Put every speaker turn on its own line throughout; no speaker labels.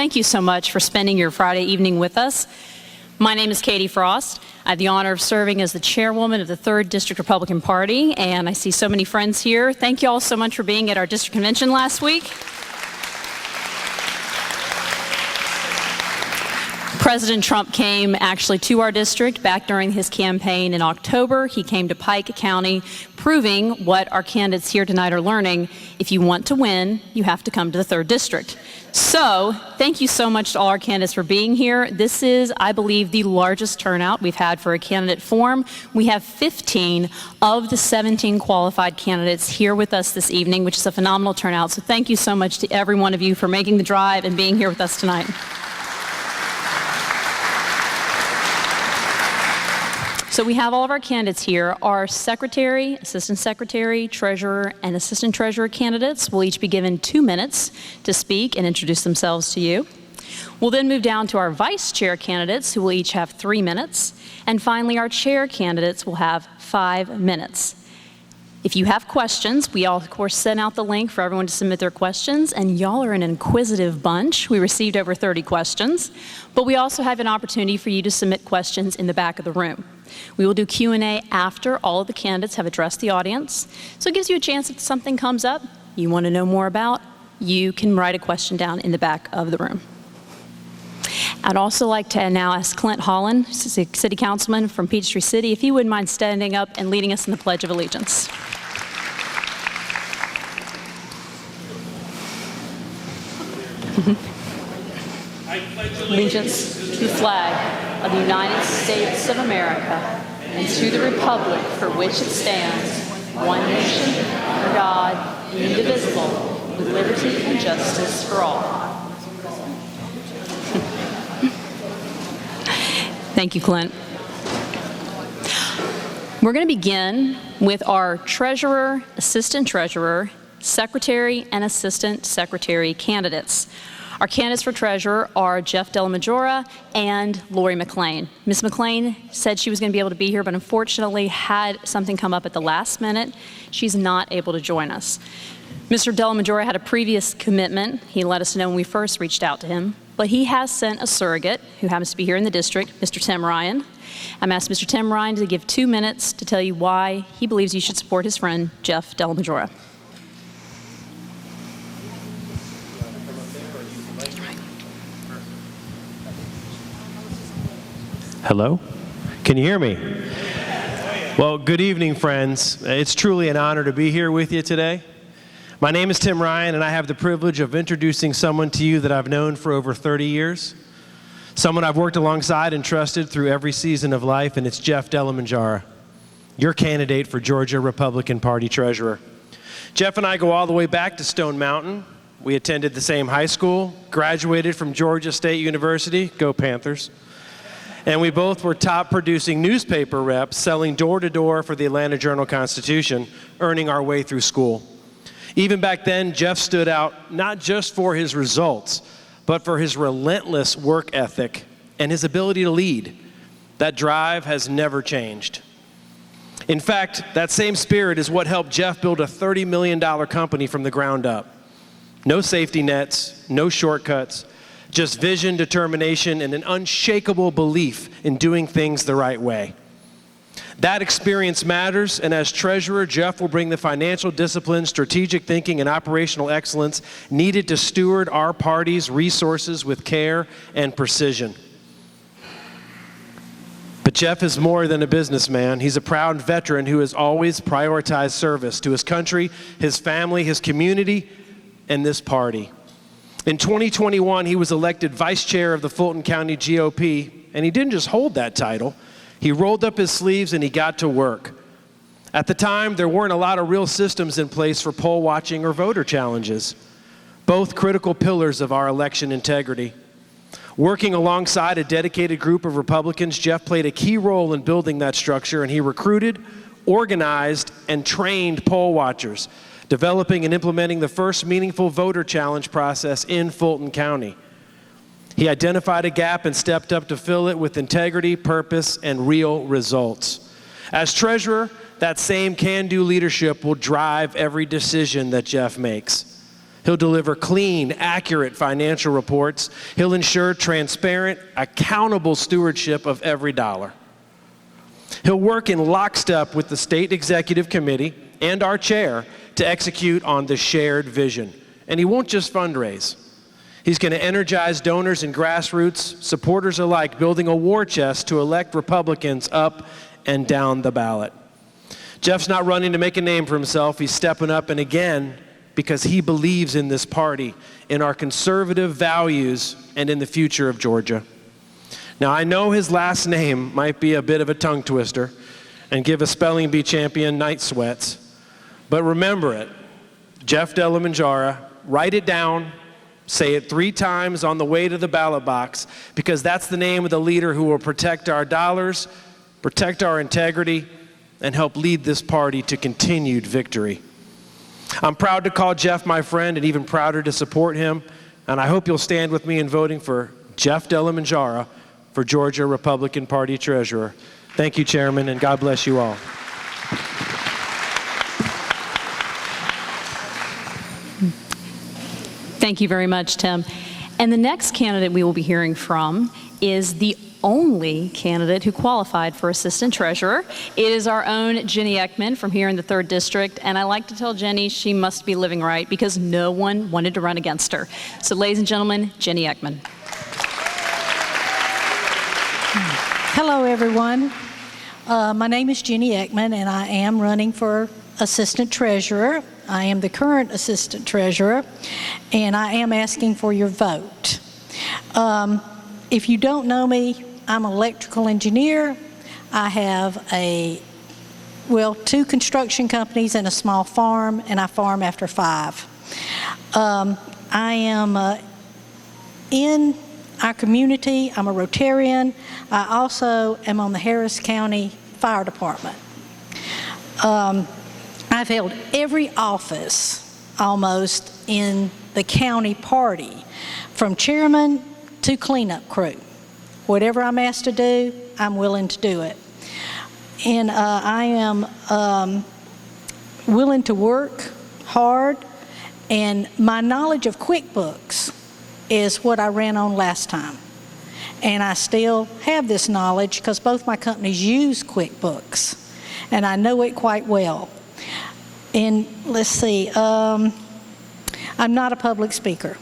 thank you so much for spending your Friday evening with us. My name is Katie Frost. I have the honor of serving as the chairwoman of the 3rd District Republican Party, and I see so many friends here. Thank you all so much for being at our district convention last week. President Trump came actually to our district back during his campaign in October. He came to Pike County, proving what our candidates here tonight are learning. If you want to win, you have to come to the 3rd District. So, thank you so much to all our candidates for being here. This is, I believe, the largest turnout we've had for a candidate forum. We have 15 of the 17 qualified candidates here with us this evening, which is a phenomenal turnout. So thank you so much to every one of you for making the drive and being here with us tonight. So we have all of our candidates here. Our secretary, assistant secretary, treasurer, and assistant treasurer candidates will each be given 2 minutes to speak and introduce themselves to you. We'll then move down to our vice chair candidates, who will each have 3 minutes. And finally, our chair candidates will have 5 minutes. If you have questions, we all, of course, sent out the link for everyone to submit their questions, and y'all are an inquisitive bunch. We received over 30 questions, but we also have an opportunity for you to submit questions in the back of the room. We will do Q&A after all of the candidates have addressed the audience, so it gives you a chance if something comes up you want to know more about, you can write a question down in the back of the room. I'd also like to now ask Clint Holland, City Councilman from Peachtree City, if he wouldn't mind standing up and leading us in the Pledge of Allegiance. Allegiance to the flag of the United States of America and to the republic for which it stands, one nation, under God, indivisible, with liberty and justice for all. Thank you, Clint. We're going to begin with our treasurer, assistant treasurer, secretary, and assistant secretary candidates. Our candidates for treasurer are Jeff Dellamajora and Lori McLean. Ms. McLean said she was going to be able to be here, but unfortunately had something come up at the last minute. She's not able to join us. Mr. Dellamajora had a previous commitment. He let us know when we first reached out to him, but he has sent a surrogate who happens to be here in the district, Mr. Tim Ryan. I'm asking Mr. Tim Ryan to give 2 minutes to tell you why he believes you should support his friend, Jeff Dellamajora.
Hello? Can you hear me? Well, good evening, friends. It's truly an honor to be here with you today. My name is Tim Ryan, and I have the privilege of introducing someone to you that I've known for over 30 years, someone I've worked alongside and trusted through every season of life, and it's Jeff Dellamajora, your candidate for Georgia Republican Party Treasurer. Jeff and I go all the way back to Stone Mountain. We attended the same high school, graduated from Georgia State University, go Panthers, and we both were top producing newspaper reps selling door-to-door for the Atlanta Journal-Constitution, earning our way through school. Even back then, Jeff stood out not just for his results, but for his relentless work ethic and his ability to lead. That drive has never changed. In fact, that same spirit is what helped Jeff build a $30 million company from the ground up. No safety nets, no shortcuts, just vision, determination, and an unshakable belief in doing things the right way. That experience matters, and as treasurer, Jeff will bring the financial discipline, strategic thinking, and operational excellence needed to steward our party's resources with care and precision. But Jeff is more than a businessman. He's a proud veteran who has always prioritized service to his country, his family, his community, and this party. In 2021, he was elected vice chair of the Fulton County GOP, and he didn't just hold that title. He rolled up his sleeves and he got to work. At the time, there weren't a lot of real systems in place for poll watching or voter challenges, both critical pillars of our election integrity. Working alongside a dedicated group of Republicans, Jeff played a key role in building that structure, and he recruited, organized, and trained poll watchers, developing and implementing the first meaningful voter challenge process in Fulton County. He identified a gap and stepped up to fill it with integrity, purpose, and real results. As treasurer, that same can-do leadership will drive every decision that Jeff makes. He'll deliver clean, accurate financial reports. He'll ensure transparent, accountable stewardship of every dollar. He'll work in lockstep with the State Executive Committee and our chair to execute on the shared vision. And he won't just fundraise. He's going to energize donors and grassroots supporters alike, building a war chest to elect Republicans up and down the ballot. Jeff's not running to make a name for himself. He's stepping up, and again, because he believes in this party, in our conservative values, and in the future of Georgia. Now, I know his last name might be a bit of a tongue twister and give a spelling bee champion night sweats, but remember it, Jeff Delamanjara. Write it down, say it 3 times on the way to the ballot box, because that's the name of the leader who will protect our dollars, protect our integrity, and help lead this party to continued victory. I'm proud to call Jeff my friend and even prouder to support him, and I hope you'll stand with me in voting for Jeff Delamanjara for Georgia Republican Party Treasurer. Thank you, Chairman, and God bless you all.
Thank you very much, Tim. And the next candidate we will be hearing from is the only candidate who qualified for Assistant Treasurer. It is our own Jenny Ekman from here in the 3rd District, and I like to tell Jenny she must be living right because no one wanted to run against her. So ladies and gentlemen, Jenny Ekman.
Hello, everyone. My name is Jenny Ekman, and I am running for Assistant Treasurer. I am the current Assistant Treasurer, and I am asking for your vote. If you don't know me, I'm an electrical engineer. I have 2 construction companies and a small farm, and I farm after 5. I am in our community. I'm a Rotarian. I also am on the Harris County Fire Department. I've held every office almost in the county party, from chairman to cleanup crew. Whatever I'm asked to do, I'm willing to do it. And I am willing to work hard, and my knowledge of QuickBooks is what I ran on last time. And I still have this knowledge because both my companies use QuickBooks, and I know it quite well. And let's see, I'm not a public speaker,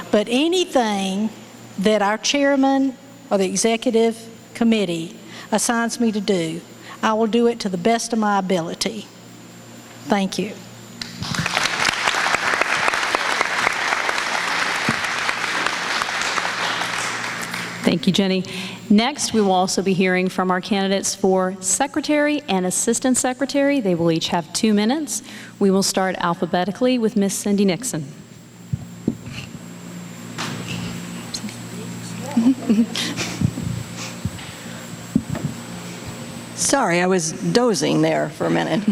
but anything that our chairman or the executive committee assigns me to do, I will do it to the best of my ability. Thank you.
Thank you, Jenny. Next, we will also be hearing from our candidates for Secretary and Assistant Secretary. They will each have 2 minutes. We will start alphabetically with Ms. Cindy Nixon.
Sorry, I was dozing there for a minute.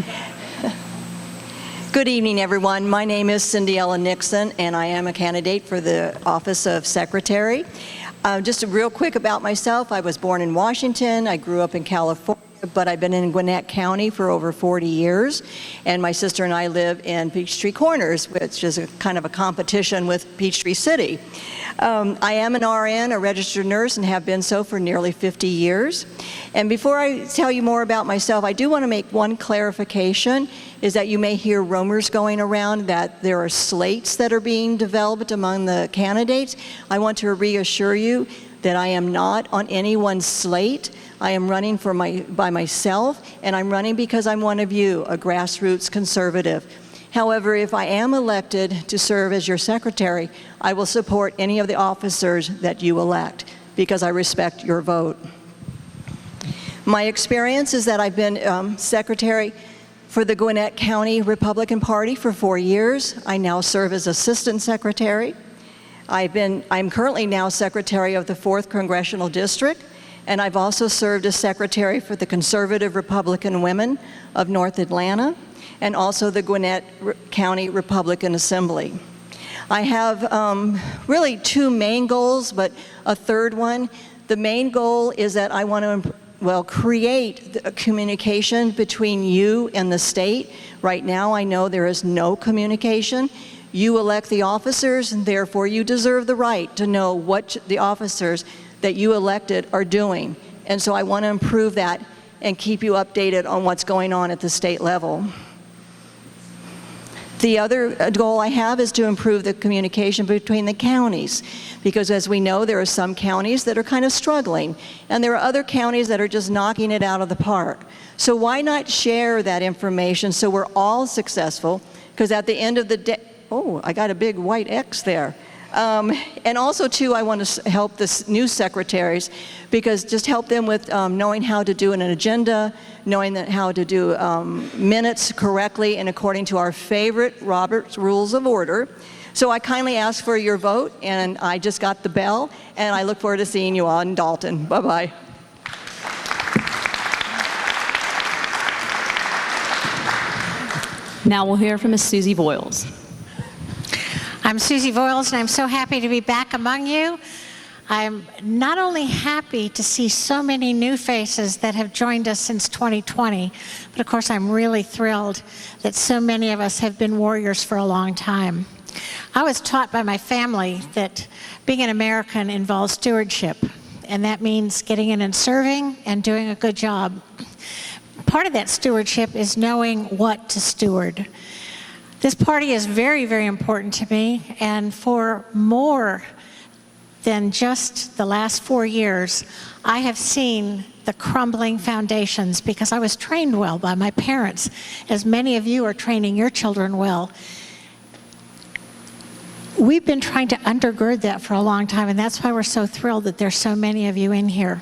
Good evening, everyone. My name is Cindy Ellen Nixon, and I am a candidate for the office of Secretary. Just real quick about myself. I was born in Washington. I grew up in California, but I've been in Gwinnett County for over 40 years. And my sister and I live in Peachtree Corners, which is a kind of a competition with Peachtree City. I am an RN, a registered nurse, and have been so for nearly 50 years. And before I tell you more about myself, I do want to make one clarification, is that you may hear rumors going around that there are slates that are being developed among the candidates. I want to reassure you that I am not on anyone's slate. I am running by myself, and I'm running because I'm one of you, a grassroots conservative. However, if I am elected to serve as your secretary, I will support any of the officers that you elect because I respect your vote. My experience is that I've been secretary for the Gwinnett County Republican Party for 4 years. I now serve as assistant secretary. I'm currently now secretary of the 4th Congressional District, and I've also served as secretary for the Conservative Republican Women of North Atlanta, and also the Gwinnett County Republican Assembly. I have really 2 main goals, but a third one. The main goal is that I want to create a communication between you and the state. Right now, I know there is no communication. You elect the officers, and therefore you deserve the right to know what the officers that you elected are doing. And so I want to improve that and keep you updated on what's going on at the state level. The other goal I have is to improve the communication between the counties, because as we know, there are some counties that are kind of struggling, and there are other counties that are just knocking it out of the park. So why not share that information so we're all successful? Because at the end of the day, oh, I got a big white X there. And also, too, I want to help the new secretaries, because just help them with knowing how to do an agenda, knowing how to do minutes correctly and according to our favorite Robert's Rules of Order. So I kindly ask for your vote, and I just got the bell, and I look forward to seeing you all in Dalton. Bye-bye.
Now we'll hear from Ms. Susie Voiles.
I'm Susie Voiles, and I'm so happy to be back among you. I'm not only happy to see so many new faces that have joined us since 2020, but of course I'm really thrilled that so many of us have been warriors for a long time. I was taught by my family that being an American involves stewardship, and that means getting in and serving and doing a good job. Part of that stewardship is knowing what to steward. This party is very, very important to me, and for more than just the last 4 years, I have seen the crumbling foundations because I was trained well by my parents, as many of you are training your children well. We've been trying to undergird that for a long time, and that's why we're so thrilled that there's so many of you in here.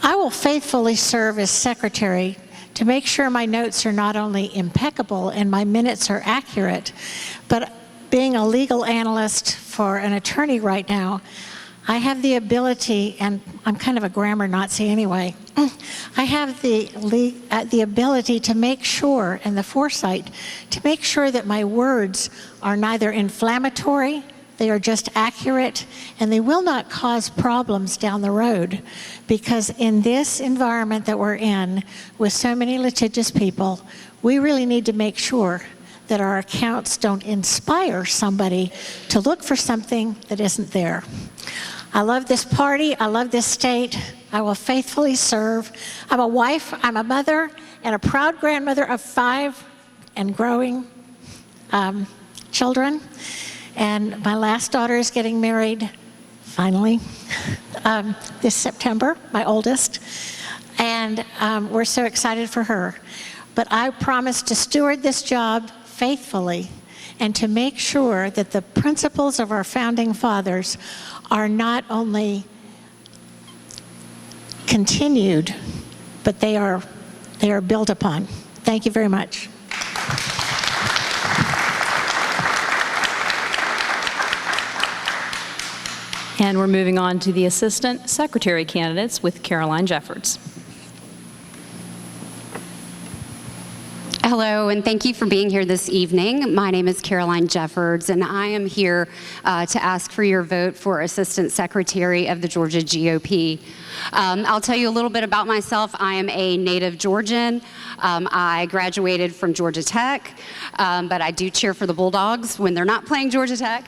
I will faithfully serve as secretary to make sure my notes are not only impeccable and my minutes are accurate, but being a legal analyst for an attorney right now, I have the ability, and I'm kind of a grammar Nazi anyway, I have the ability to make sure, and the foresight, to make sure that my words are neither inflammatory, they are just accurate, and they will not cause problems down the road. Because in this environment that we're in, with so many litigious people, we really need to make sure that our accounts don't inspire somebody to look for something that isn't there. I love this party, I love this state, I will faithfully serve. I'm a wife, I'm a mother, and a proud grandmother of 5 and growing children. And my last daughter is getting married, finally, this September, my oldest. And we're so excited for her. But I promise to steward this job faithfully and to make sure that the principles of our founding fathers are not only continued, but they are built upon. Thank you very much.
And we're moving on to the Assistant Secretary candidates with Caroline Jeffords.
Hello, and thank you for being here this evening. My name is Caroline Jeffords, and I am here to ask for your vote for Assistant Secretary of the Georgia GOP. I'll tell you a little bit about myself. I am a native Georgian. I graduated from Georgia Tech, but I do cheer for the Bulldogs when they're not playing Georgia Tech.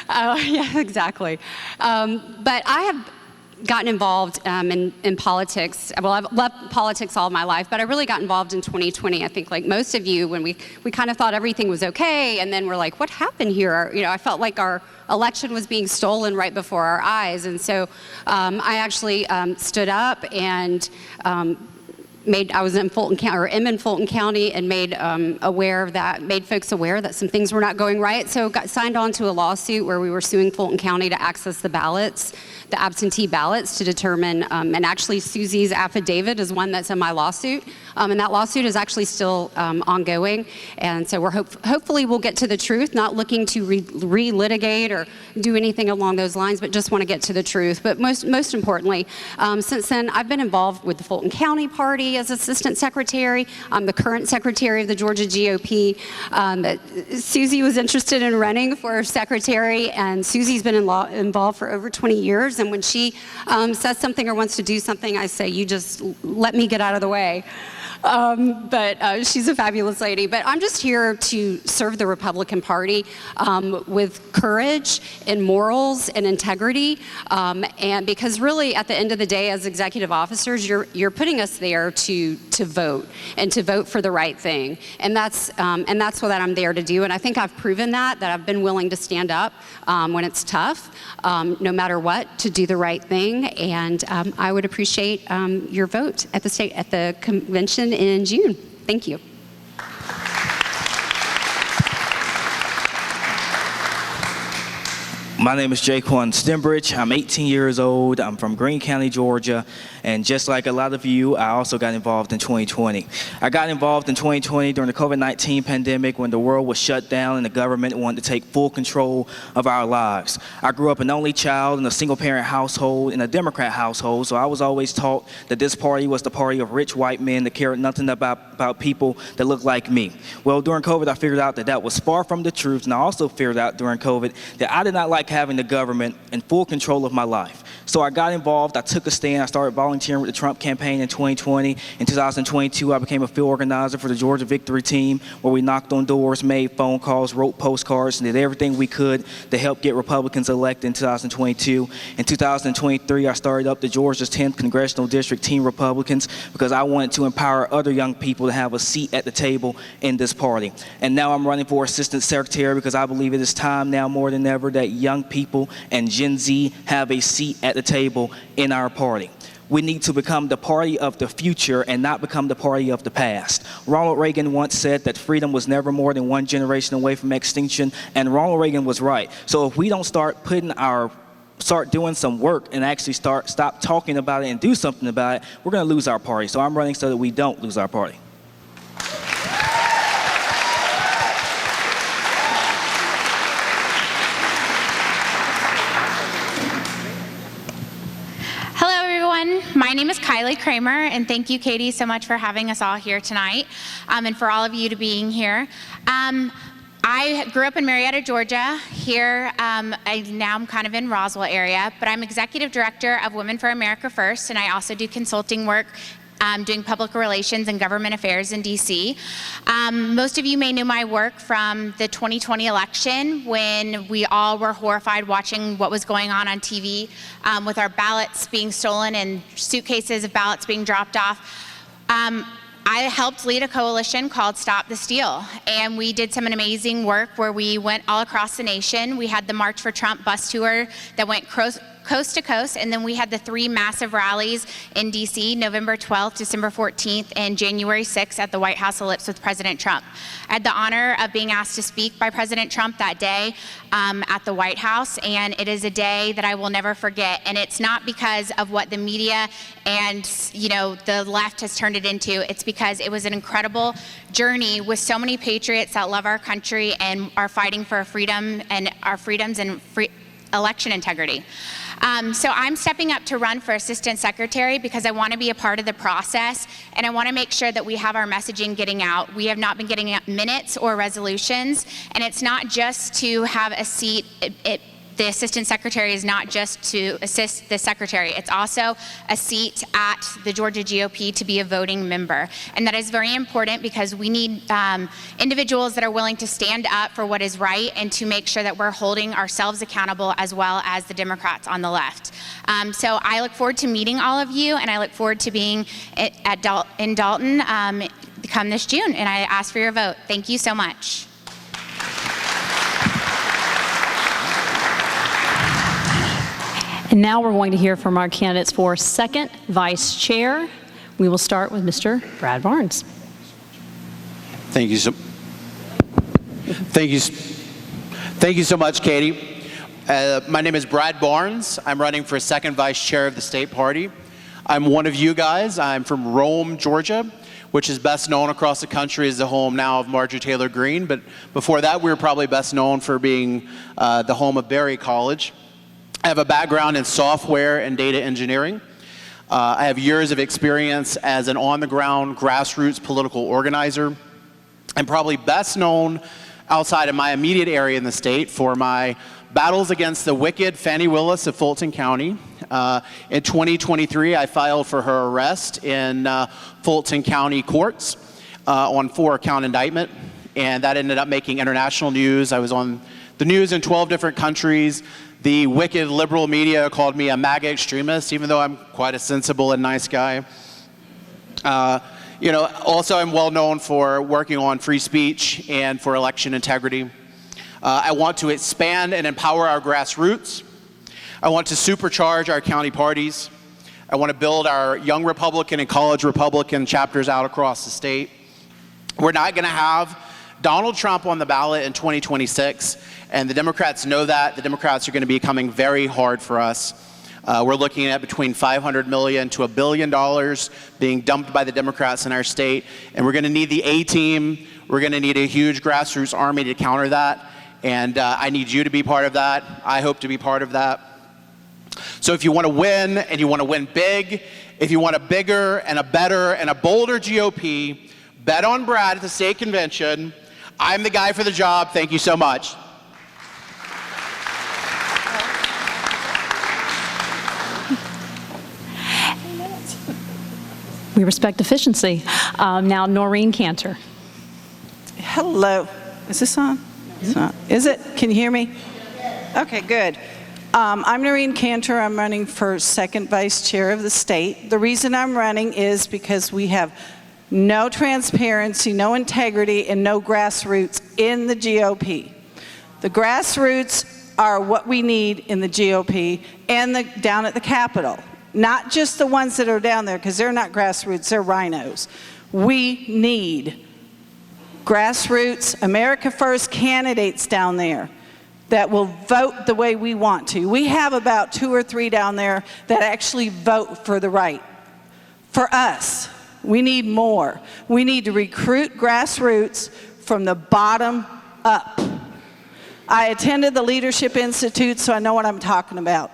Yeah, exactly. But I have gotten involved in politics. Well, I've loved politics all my life, but I really got involved in 2020. I think like most of you, when we kind of thought everything was okay, and then we're like, what happened here? You know, I felt like our election was being stolen right before our eyes. And so I actually stood up and I was in Fulton County, or am in Fulton County, and made folks aware that some things were not going right. So got signed on to a lawsuit where we were suing Fulton County to access the ballots, the absentee ballots, to determine, and actually Susie's affidavit is one that's in my lawsuit, and that lawsuit is actually still ongoing. And so we're hopefully we'll get to the truth, not looking to re-litigate or do anything along those lines, but just want to get to the truth. But most importantly, since then, I've been involved with the Fulton County Party as assistant secretary. I'm the current secretary of the Georgia GOP. Susie was interested in running for secretary, and Susie's been involved for over 20 years. And when she says something or wants to do something, I say, you just let me get out of the way. But she's a fabulous lady. But I'm just here to serve the Republican Party with courage and morals and integrity. And because really, at the end of the day, as executive officers, you're putting us there to vote and to vote for the right thing. And that's what I'm there to do. And I think I've proven that I've been willing to stand up when it's tough, no matter what, to do the right thing. And I would appreciate your vote at the convention in June. Thank you.
My name is Jaquan Stembridge. I'm 18 years old. I'm from Greene County, Georgia. And just like a lot of you, I also got involved in 2020. I got involved in 2020 during the COVID-19 pandemic when the world was shut down and the government wanted to take full control of our lives. I grew up an only child in a single-parent household, in a Democrat household, so I was always taught that this party was the party of rich white men that cared nothing about people that looked like me. Well, during COVID, I figured out that was far from the truth, and I also figured out during COVID that I did not like having the government in full control of my life. So I got involved, I took a stand, I started volunteering with the Trump campaign in 2020. In 2022, I became a field organizer for the Georgia Victory Team, where we knocked on doors, made phone calls, wrote postcards, and did everything we could to help get Republicans elected in 2022. In 2023, I started up the Georgia's 10th Congressional District Teen Republicans because I wanted to empower other young people to have a seat at the table in this party. And now I'm running for Assistant Secretary because I believe it is time now more than ever that young people and Gen Z have a seat at the table in our party. We need to become the party of the future and not become the party of the past. Ronald Reagan once said that freedom was never more than one generation away from extinction, and Ronald Reagan was right. So if we don't start doing some work and actually stop talking about it and do something about it, we're going to lose our party. So I'm running so that we don't lose our party.
My name is Kylie Kramer, and thank you, Katie, so much for having us all here tonight, and for all of you to being here. I grew up in Marietta, Georgia. Here, now I'm kind of in Roswell area, but I'm executive director of Women for America First, and I also do consulting work doing public relations and government affairs in DC. Most of you may know my work from the 2020 election when we all were horrified watching what was going on TV with our ballots being stolen and suitcases of ballots being dropped off. I helped lead a coalition called Stop the Steal, and we did some amazing work where we went all across the nation. We had the March for Trump bus tour that went coast to coast, and then we had the 3 massive rallies in DC, November 12th, December 14th, and January 6th at the White House Ellipse with President Trump. I had the honor of being asked to speak by President Trump that day at the White House, and it is a day that I will never forget. And it's not because of what the media and the left has turned it into. It's because it was an incredible journey with so many patriots that love our country and are fighting for our freedom and our freedoms and election integrity. So I'm stepping up to run for assistant secretary because I want to be a part of the process, and I want to make sure that we have our messaging getting out. We have not been getting out minutes or resolutions, and it's not just to have a seat. The assistant secretary is not just to assist the secretary. It's also a seat at the Georgia GOP to be a voting member. And that is very important because we need individuals that are willing to stand up for what is right and to make sure that we're holding ourselves accountable as well as the Democrats on the left. So I look forward to meeting all of you, and I look forward to being in Dalton come this June. And I ask for your vote. Thank you so much.
And now we're going to hear from our candidates for second vice chair. We will start with Mr. Brad Barnes.
Thank you so much, Katie. My name is Brad Barnes. I'm running for second vice chair of the state party. I'm one of you guys. I'm from Rome, Georgia, which is best known across the country as the home now of Marjorie Taylor Greene. But before that, we were probably best known for being the home of Berry College. I have a background in software and data engineering. I have years of experience as an on-the-ground grassroots political organizer. I'm probably best known outside of my immediate area in the state for my battles against the wicked Fannie Willis of Fulton County. In 2023, I filed for her arrest in Fulton County courts on 4-count indictment, and that ended up making international news. I was on the news in 12 different countries. The wicked liberal media called me a MAGA extremist, even though I'm quite a sensible and nice guy. Also I'm well known for working on free speech and for election integrity. I want to expand and empower our grassroots. I want to supercharge our county parties. I want to build our young Republican and college Republican chapters out across the state. We're not going to have Donald Trump on the ballot in 2026, and the Democrats know that. The Democrats are going to be coming very hard for us. We're looking at between $500 million to $1 billion being dumped by the Democrats in our state, and we're going to need the A-team. We're going to need a huge grassroots army to counter that, and I need you to be part of that. I hope to be part of that. So if you want to win, and you want to win big, if you want a bigger and a better and a bolder GOP, bet on Brad at the state convention. I'm the guy for the job. Thank you so much.
We respect efficiency. Now, Noreen Cantor.
Hello. Is this on? It's not. Is it? Can you hear me? Okay, good. I'm Noreen Cantor. I'm running for second vice chair of the state. The reason I'm running is because we have no transparency, no integrity, and no grassroots in the GOP. The grassroots are what we need in the GOP and down at the Capitol. Not just the ones that are down there, because they're not grassroots, they're rhinos. We need grassroots, America First candidates down there that will vote the way we want to. We have about 2 or 3 down there that actually vote for the right. For us, we need more. We need to recruit grassroots from the bottom up. I attended the Leadership Institute, so I know what I'm talking about.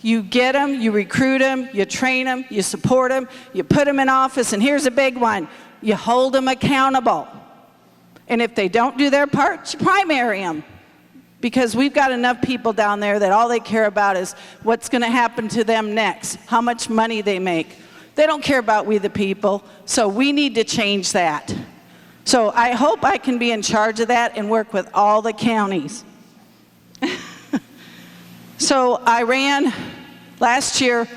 You get them, you recruit them, you train them, you support them, you put them in office, and here's a big one. You hold them accountable. And if they don't do their part, you primary them. Because we've got enough people down there that all they care about is what's going to happen to them next, how much money they make. They don't care about we the people, so we need to change that. So I hope I can be in charge of that and work with all the counties. So I ran last year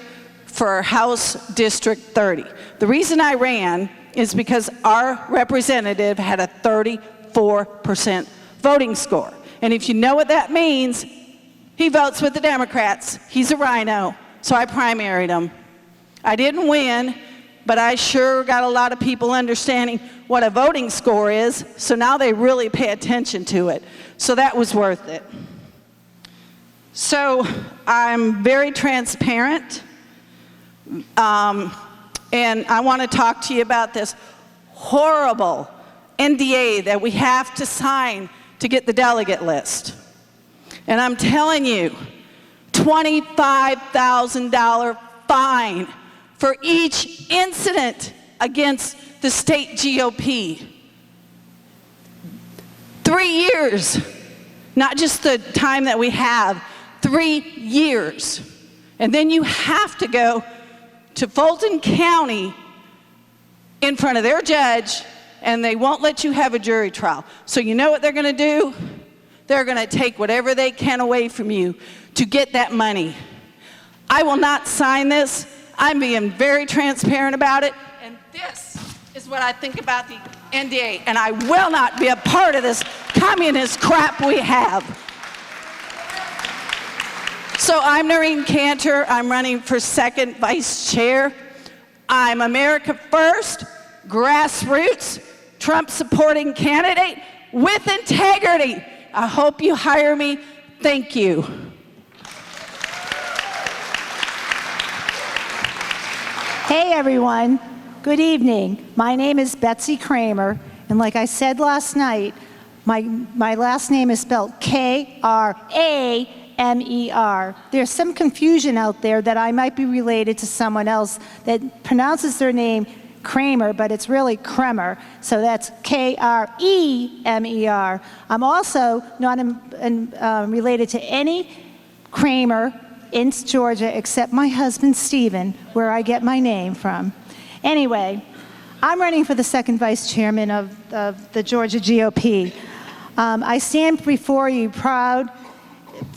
for House District 30. The reason I ran is because our representative had a 34% voting score. And if you know what that means, he votes with the Democrats. He's a rhino, so I primaried him. I didn't win, but I sure got a lot of people understanding what a voting score is, so now they really pay attention to it. So that was worth it. So I'm very transparent, and I want to talk to you about this horrible NDA that we have to sign to get the delegate list. And I'm telling you, $25,000 fine for each incident against the state GOP. 3 years, not just the time that we have, 3 years. And then you have to go to Fulton County in front of their judge, and they won't let you have a jury trial. So you know what they're going to do? They're going to take whatever they can away from you to get that money. I will not sign this. I'm being very transparent about it. And this is what I think about the NDA. And I will not be a part of this communist crap we have. So I'm Noreen Cantor. I'm running for second vice chair. I'm America First, grassroots, Trump-supporting candidate with integrity. I hope you hire me. Thank you.
Hey everyone, good evening. My name is Betsy Kramer, and like I said last night, my last name is spelled Kramer. There's some confusion out there that I might be related to someone else that pronounces their name Kramer, but it's really Kremer. So that's Kremer. I'm also not related to any Kramer in Georgia except my husband, Stephen, where I get my name from. Anyway, I'm running for the second vice chairman of the Georgia GOP. I stand before you proud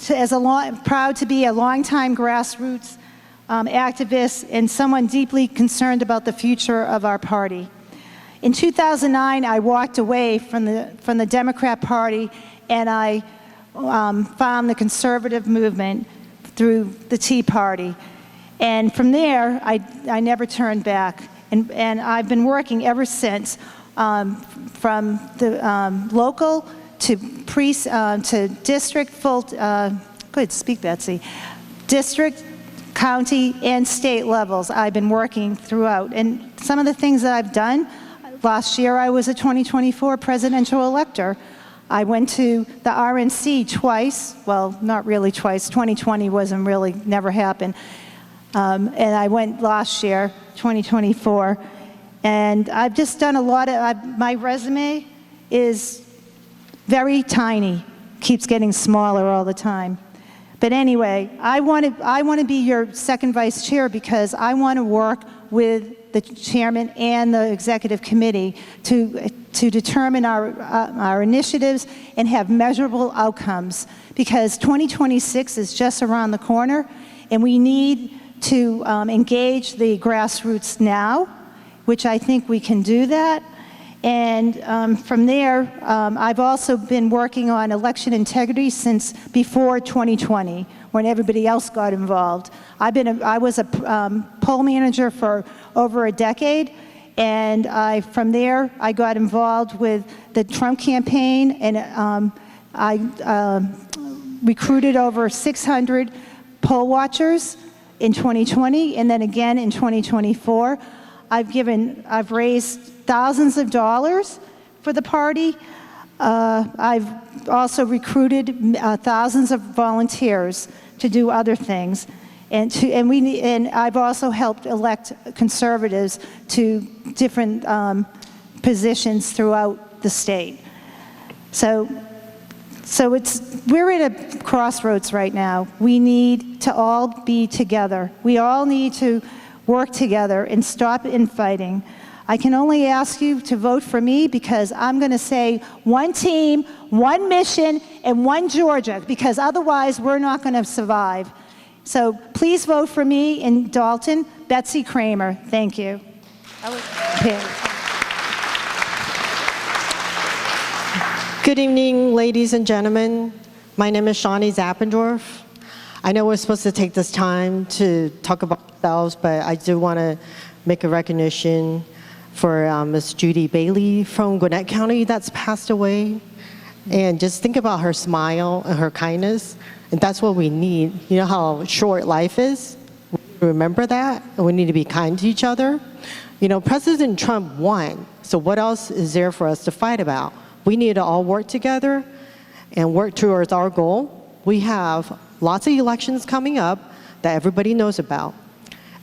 to be a longtime grassroots activist and someone deeply concerned about the future of our party. In 2009, I walked away from the Democrat Party, and I found the conservative movement through the Tea Party. And from there, I never turned back. And I've been working ever since, from the local to district, district, county, and state levels. I've been working throughout. And some of the things that I've done, last year I was a 2024 presidential elector. I went to the RNC twice, well, not really twice, 2020 never happened. And I went last year, 2024, and I've just done a lot of, my resume is very tiny, keeps getting smaller all the time. But anyway, I want to be your second vice chair because I want to work with the chairman and the executive committee to determine our initiatives and have measurable outcomes, because 2026 is just around the corner, and we need to engage the grassroots now, which I think we can do that. And from there, I've also been working on election integrity since before 2020, when everybody else got involved. I was a poll manager for over a decade, and from there, I got involved with the Trump campaign, and I recruited over 600 poll watchers in 2020, and then again in 2024. I've raised thousands of dollars for the party. I've also recruited thousands of volunteers to do other things, and I've also helped elect conservatives to different positions throughout the state. So we're at a crossroads right now. We need to all be together. We all need to work together and stop infighting. I can only ask you to vote for me because I'm going to say one team, one mission, and one Georgia, because otherwise we're not going to survive. So please vote for me in Dalton, Betsy Kramer. Thank you.
Good evening, ladies and gentlemen. My name is Shawnee Zappendorf. I know we're supposed to take this time to talk about ourselves, but I do want to make a recognition for Miss Judy Bailey from Gwinnett County that's passed away. And just think about her smile and her kindness, and that's what we need. You know how short life is? Remember that, and we need to be kind to each other. You know, President Trump won, so what else is there for us to fight about? We need to all work together and work towards our goal. We have lots of elections coming up that everybody knows about.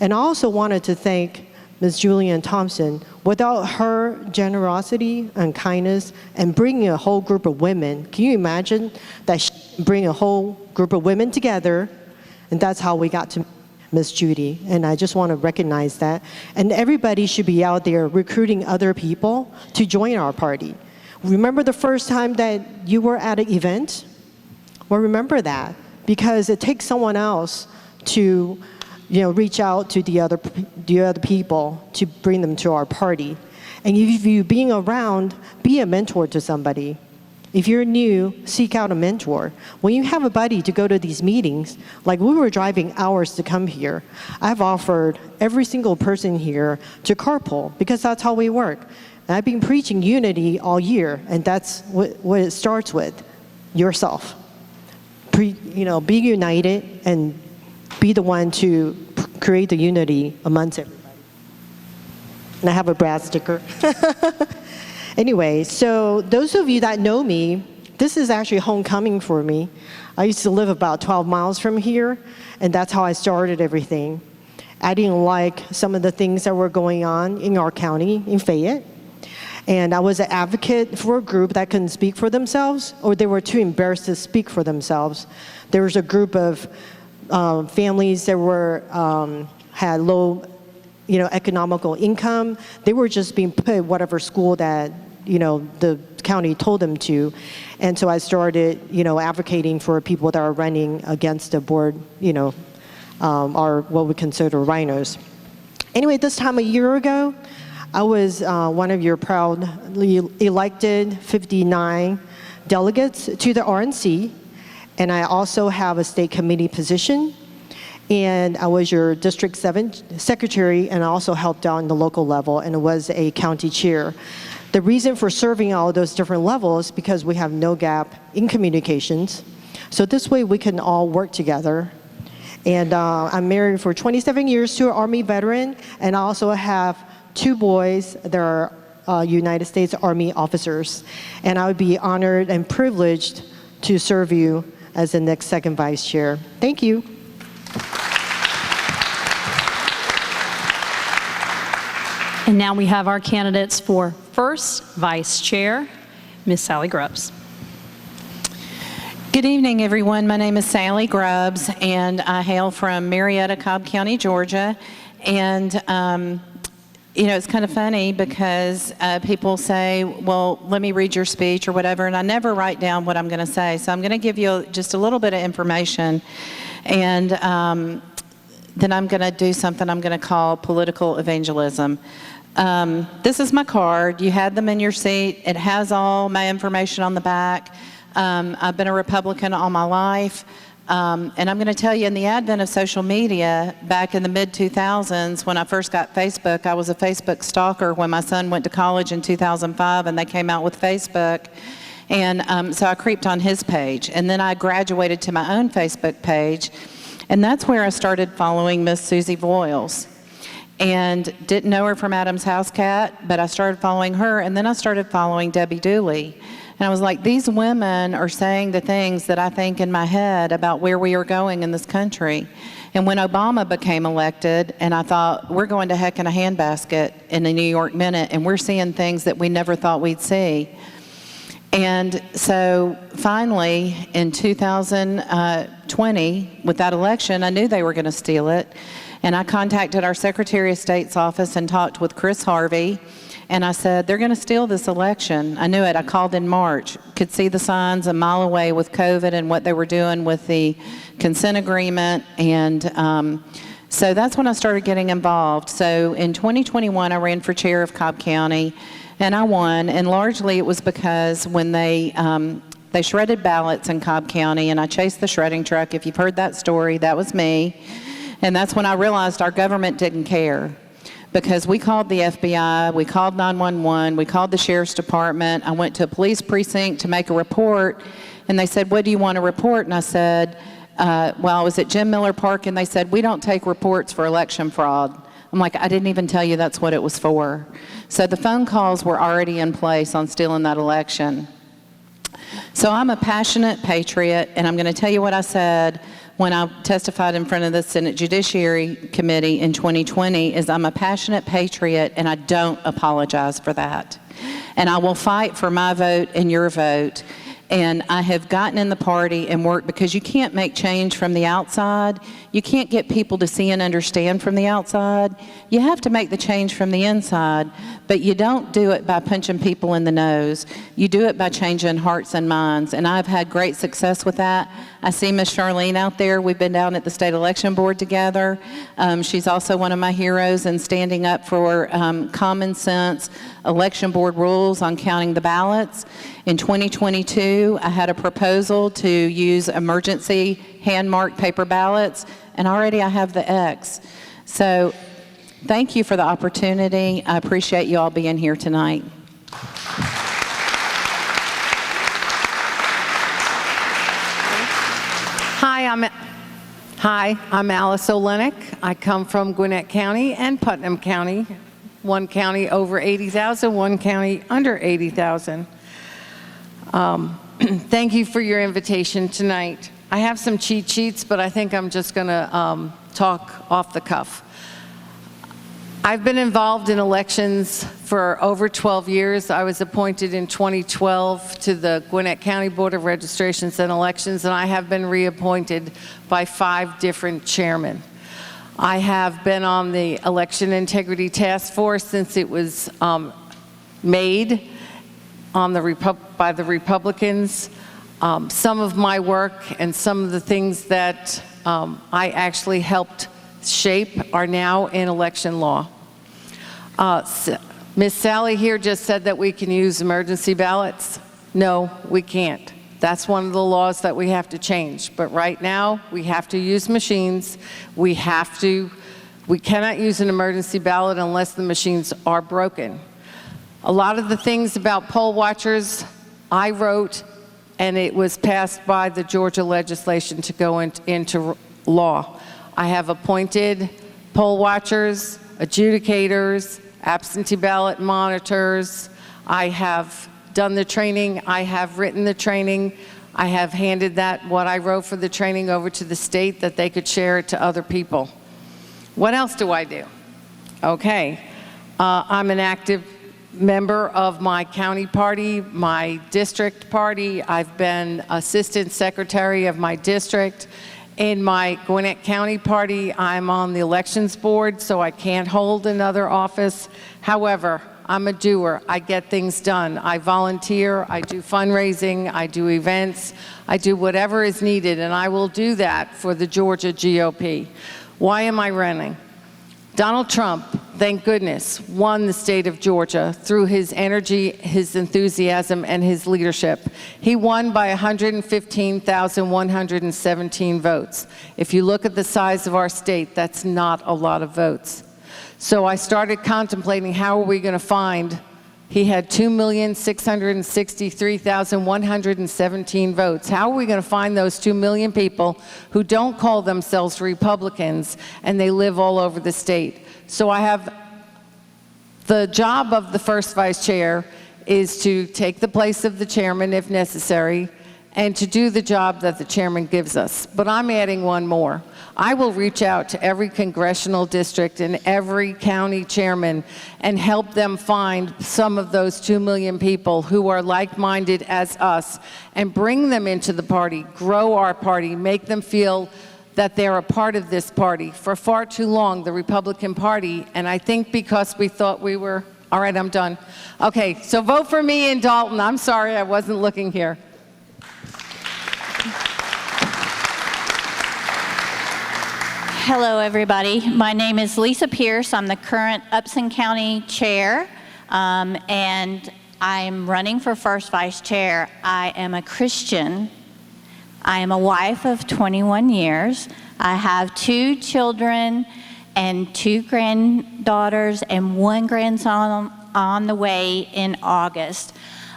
And I also wanted to thank Ms. Julianne Thompson. Without her generosity and kindness and bringing a whole group of women, can you imagine that she bring a whole group of women together? And that's how we got to Ms. Judy. And I just want to recognize that. And everybody should be out there recruiting other people to join our party. Remember the first time that you were at an event? Well, remember that, because it takes someone else to reach out to the other people to bring them to our party. And if you being around, be a mentor to somebody. If you're new, seek out a mentor. When you have a buddy to go to these meetings, like we were driving hours to come here, I've offered every single person here to carpool because that's how we work. And I've been preaching unity all year, and that's what it starts with, yourself. Be united and be the one to create the unity amongst everybody. And I have a Brad sticker. Anyway, so those of you that know me, this is actually homecoming for me. I used to live about 12 miles from here, and that's how I started everything. I didn't like some of the things that were going on in our county, in Fayette. And I was an advocate for a group that couldn't speak for themselves, or they were too embarrassed to speak for themselves. There was a group of families that were had low, economical income. They were just being put in whatever school that the county told them to. And so I started, advocating for people that are running against the board, are what we consider rhinos. Anyway, this time a year ago, I was one of your proudly elected 59 delegates to the RNC, and I also have a state committee position, and I was your District 7 secretary, and I also helped out in the local level, and was a county chair. The reason for serving all those different levels is because we have no gap in communications, so this way we can all work together. And I'm married for 27 years to an Army veteran, and I also have 2 boys that are United States Army officers. And I would be honored and privileged to serve you as the next second vice chair. Thank you.
And now we have our candidates for first vice chair, Ms. Sally Grubbs.
Good evening, everyone. My name is Sally Grubbs, and I hail from Marietta, Cobb County, Georgia. And it's kind of funny because people say, well, let me read your speech or whatever, and I never write down what I'm going to say. So I'm going to give you just a little bit of information, and then I'm going to do something I'm going to call political evangelism. This is my card. You had them in your seat. It has all my information on the back. I've been a Republican all my life. And I'm going to tell you, in the advent of social media, back in the mid-2000s, when I first got Facebook, I was a Facebook stalker when my son went to college in 2005, and they came out with Facebook. And so I creeped on his page. And then I graduated to my own Facebook page. And that's where I started following Miss Susie Voiles. And didn't know her from Adam's House Cat, but I started following her. And then I started following Debbie Dooley. And I was like, these women are saying the things that I think in my head about where we are going in this country. And when Obama became elected, and I thought, we're going to heck in a handbasket in the New York Minute, and we're seeing things that we never thought we'd see. And so finally, in 2020, with that election, I knew they were going to steal it. And I contacted our Secretary of State's office and talked with Chris Harvey. And I said, they're going to steal this election. I knew it. I called in March. Could see the signs a mile away with COVID and what they were doing with the consent agreement. And so that's when I started getting involved. So in 2021, I ran for chair of Cobb County, and I won. And largely it was because when they shredded ballots in Cobb County, and I chased the shredding truck. If you've heard that story, that was me. And that's when I realized our government didn't care. Because we called the FBI, we called 911, we called the Sheriff's Department. I went to a police precinct to make a report, and they said, what do you want to report? And I said, well, I was at Jim Miller Park, and they said, we don't take reports for election fraud. I'm like, I didn't even tell you that's what it was for. So the phone calls were already in place on stealing that election. So I'm a passionate patriot, and I'm going to tell you what I said when I testified in front of the Senate Judiciary Committee in 2020, is I'm a passionate patriot, and I don't apologize for that. And I will fight for my vote and your vote. And I have gotten in the party and worked, because you can't make change from the outside. You can't get people to see and understand from the outside. You have to make the change from the inside, but you don't do it by punching people in the nose. You do it by changing hearts and minds, and I've had great success with that. I see Miss Charlene out there. We've been down at the State Election Board together. She's also one of my heroes in standing up for common sense election board rules on counting the ballots. In 2022, I had a proposal to use emergency hand-marked paper ballots, and already I have the X. So thank you for the opportunity. I appreciate you all being here tonight.
Hi, I'm Alice Olenek. I come from Gwinnett County and Putnam County. One county over 80,000, one county under 80,000. Thank you for your invitation tonight. I have some cheat sheets, but I think I'm just going to talk off the cuff. I've been involved in elections for over 12 years. I was appointed in 2012 to the Gwinnett County Board of Registrations and Elections, and I have been reappointed by 5 different chairmen. I have been on the Election Integrity Task Force since it was made on by the Republicans. Some of my work and some of the things that I actually helped shape are now in election law. Ms. Sally here just said that we can use emergency ballots. No, we can't. That's one of the laws that we have to change. But right now, we have to use machines. We cannot use an emergency ballot unless the machines are broken. A lot of the things about poll watchers I wrote, and it was passed by the Georgia legislation to go into law. I have appointed poll watchers, adjudicators, absentee ballot monitors. I have done the training. I have written the training. I have handed what I wrote for the training over to the state that they could share it to other people. What else do I do? Okay, I'm an active member of my county party, my district party. I've been assistant secretary of my district. In my Gwinnett County party, I'm on the elections board, so I can't hold another office. However, I'm a doer. I get things done. I volunteer, I do fundraising, I do events, I do whatever is needed, and I will do that for the Georgia GOP. Why am I running? Donald Trump, thank goodness, won the state of Georgia through his energy, his enthusiasm, and his leadership. He won by 115,117 votes. If you look at the size of our state, that's not a lot of votes. So I started contemplating, how are we going to find, he had 2,663,117 votes. How are we going to find those 2 million people who don't call themselves Republicans and they live all over the state? So I have the job of the first vice chair is to take the place of the chairman if necessary and to do the job that the chairman gives us. But I'm adding one more. I will reach out to every congressional district and every county chairman and help them find some of those 2 million people who are like-minded as us and bring them into the party, grow our party, make them feel that they're a part of this party. For far too long, the Republican Party, and I think because we thought we were, all right, I'm done. Okay, so vote for me in Dalton. I'm sorry, I wasn't looking here.
Hello, everybody. My name is Lisa Pierce. I'm the current Upson County Chair, and I'm running for first vice chair. I am a Christian. I am a wife of 21 years. I have 2 children and 2 granddaughters and 1 grandson on the way in August.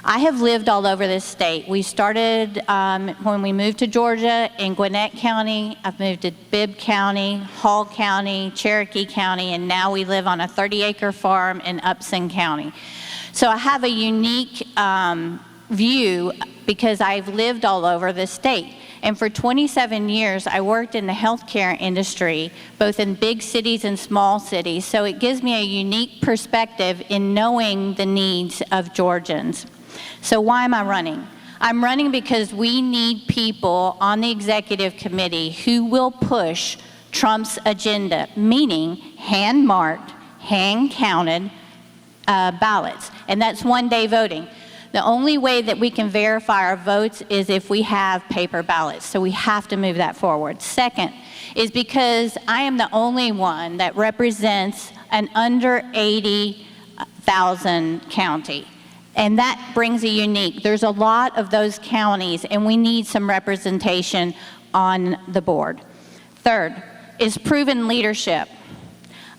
I have lived all over this state. We started when we moved to Georgia in Gwinnett County. I've moved to Bibb County, Hall County, Cherokee County, and now we live on a 30-acre farm in Upson County. So I have a unique view because I've lived all over the state. And for 27 years, I worked in the healthcare industry, both in big cities and small cities. So it gives me a unique perspective in knowing the needs of Georgians. So why am I running? I'm running because we need people on the executive committee who will push Trump's agenda, meaning hand-marked, hand-counted ballots. And that's one-day voting. The only way that we can verify our votes is if we have paper ballots, so we have to move that forward. Second is because I am the only one that represents an under 80,000 county, and that brings a unique. There's a lot of those counties, and we need some representation on the board. Third is proven leadership.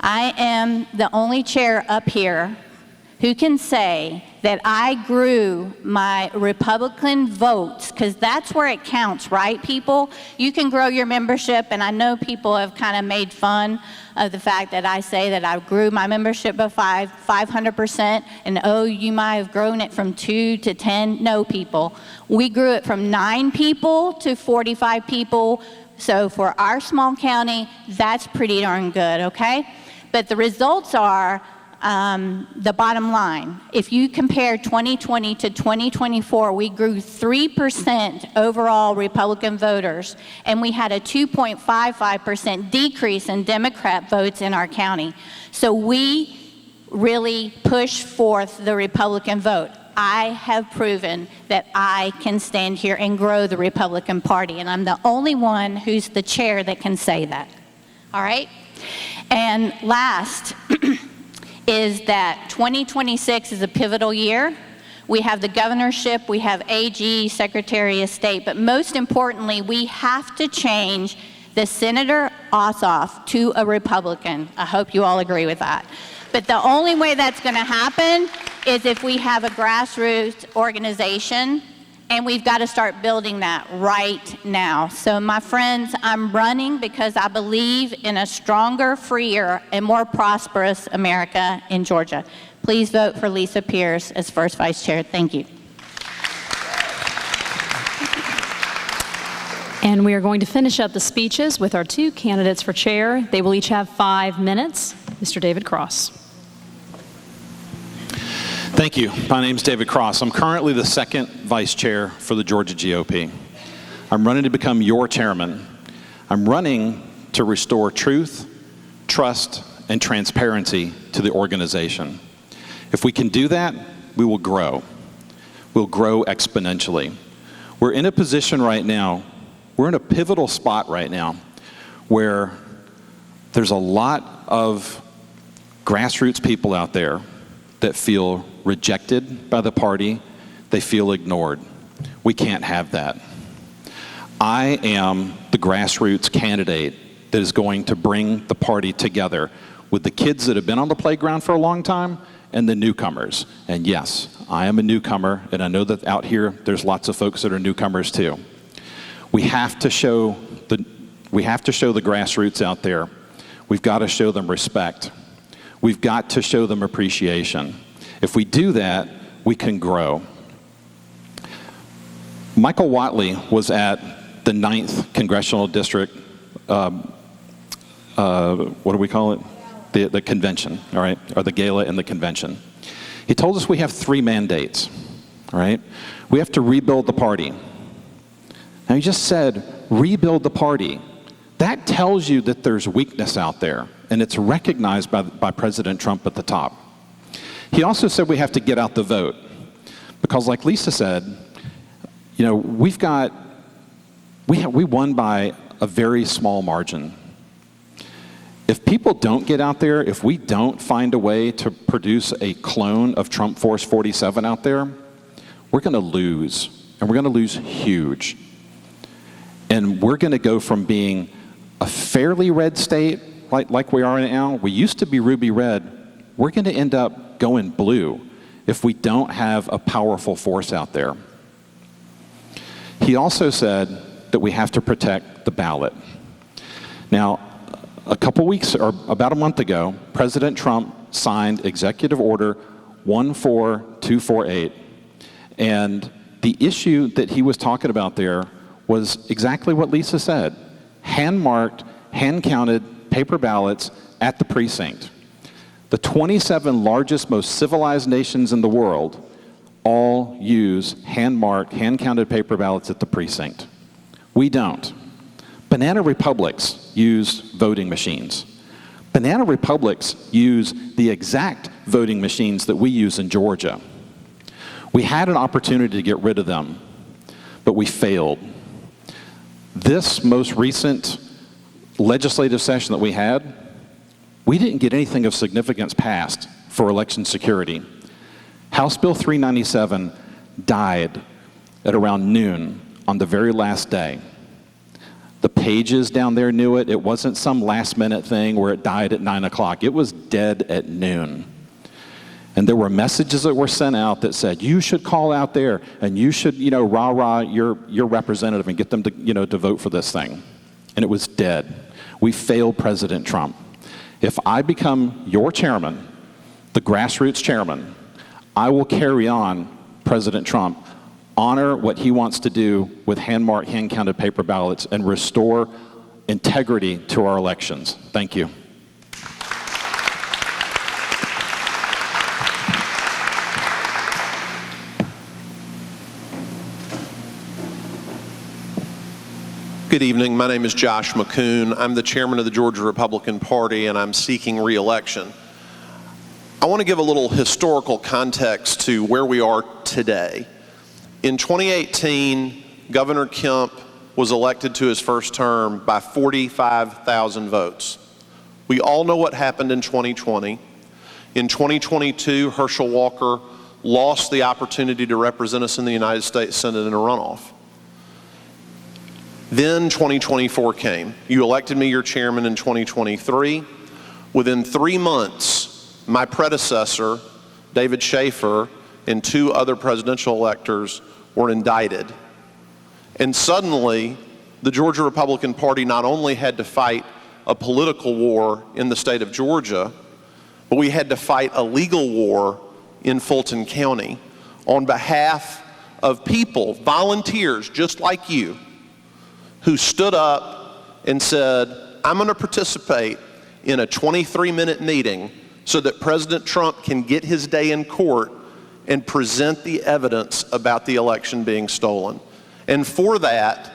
I am the only chair up here who can say that I grew my Republican votes, because that's where it counts, right, people? You can grow your membership, and I know people have kind of made fun of the fact that I say that I grew my membership by 500%, and oh, you might have grown it from 2 to 10. No, people. We grew it from 9 people to 45 people. So for our small county, that's pretty darn good, okay? But the results are the bottom line. If you compare 2020 to 2024, we grew 3% overall Republican voters, and we had a 2.55% decrease in Democrat votes in our county. So we really push forth the Republican vote. I have proven that I can stand here and grow the Republican Party, and I'm the only one who's the chair that can say that. All right? And last is that 2026 is a pivotal year. We have the governorship, we have AG, Secretary of State, but most importantly, we have to change the Senator Ossoff to a Republican. I hope you all agree with that. But the only way that's going to happen is if we have a grassroots organization, and we've got to start building that right now. So my friends, I'm running because I believe in a stronger, freer, and more prosperous America in Georgia. Please vote for Lisa Pierce as first vice chair. Thank you.
And we are going to finish up the speeches with our 2 candidates for chair. They will each have 5 minutes. Mr. David Cross.
Thank you. My name is David Cross. I'm currently the 2nd vice chair for the Georgia GOP. I'm running to become your chairman. I'm running to restore truth, trust, and transparency to the organization. If we can do that, we will grow. We'll grow exponentially. We're in a position right now, we're in a pivotal spot right now where there's a lot of grassroots people out there that feel rejected by the party, they feel ignored. We can't have that. I am the grassroots candidate that is going to bring the party together with the kids that have been on the playground for a long time and the newcomers. And yes, I am a newcomer, and I know that out here there's lots of folks that are newcomers too. We have to show the grassroots out there. We've got to show them respect. We've got to show them appreciation. If we do that, we can grow. Michael Whatley was at the 9th Congressional District, what do we call it? The convention, all right, or the gala and the convention. He told us we have 3 mandates, all right? We have to rebuild the party. Now, he just said, rebuild the party. That tells you that there's weakness out there, and it's recognized by President Trump at the top. He also said we have to get out the vote, because like Lisa said, you know, we won by a very small margin. If people don't get out there, if we don't find a way to produce a clone of Trump Force 47 out there, we're going to lose, and we're going to lose huge. And we're going to go from being a fairly red state, like we are now. We used to be ruby red. We're going to end up going blue if we don't have a powerful force out there. He also said that we have to protect the ballot. Now, a couple weeks, or about a month ago, President Trump signed Executive Order 14248. And the issue that he was talking about there was exactly what Lisa said. Hand-marked, hand-counted paper ballots at the precinct. The 27 largest, most civilized nations in the world all use hand-marked, hand-counted paper ballots at the precinct. We don't. Banana republics use voting machines. Banana republics use the exact voting machines that we use in Georgia. We had an opportunity to get rid of them, but we failed. This most recent legislative session that we had, we didn't get anything of significance passed for election security. House Bill 397 died at around noon on the very last day. The pages down there knew it. It wasn't some last minute thing where it died at 9 o'clock. It was dead at noon. And there were messages that were sent out that said, you should call out there and you should, rah-rah your representative and get them to, to vote for this thing. And it was dead. We failed President Trump. If I become your chairman, the grassroots chairman, I will carry on President Trump, honor what he wants to do with hand-marked, hand-counted paper ballots, and restore integrity to our elections. Thank you.
Good evening. My name is Josh McCoon. I'm the chairman of the Georgia Republican Party, and I'm seeking re-election. I want to give a little historical context to where we are today. In 2018, Governor Kemp was elected to his first term by 45,000 votes. We all know what happened in 2020. In 2022, Herschel Walker lost the opportunity to represent us in the United States Senate in a runoff. Then 2024 came. You elected me your chairman in 2023. Within 3 months, my predecessor, David Schaefer, and 2 other presidential electors were indicted. And suddenly, the Georgia Republican Party not only had to fight a political war in the state of Georgia, but we had to fight a legal war in Fulton County on behalf of people, volunteers just like you, who stood up and said, I'm going to participate in a 23-minute meeting so that President Trump can get his day in court and present the evidence about the election being stolen. And for that,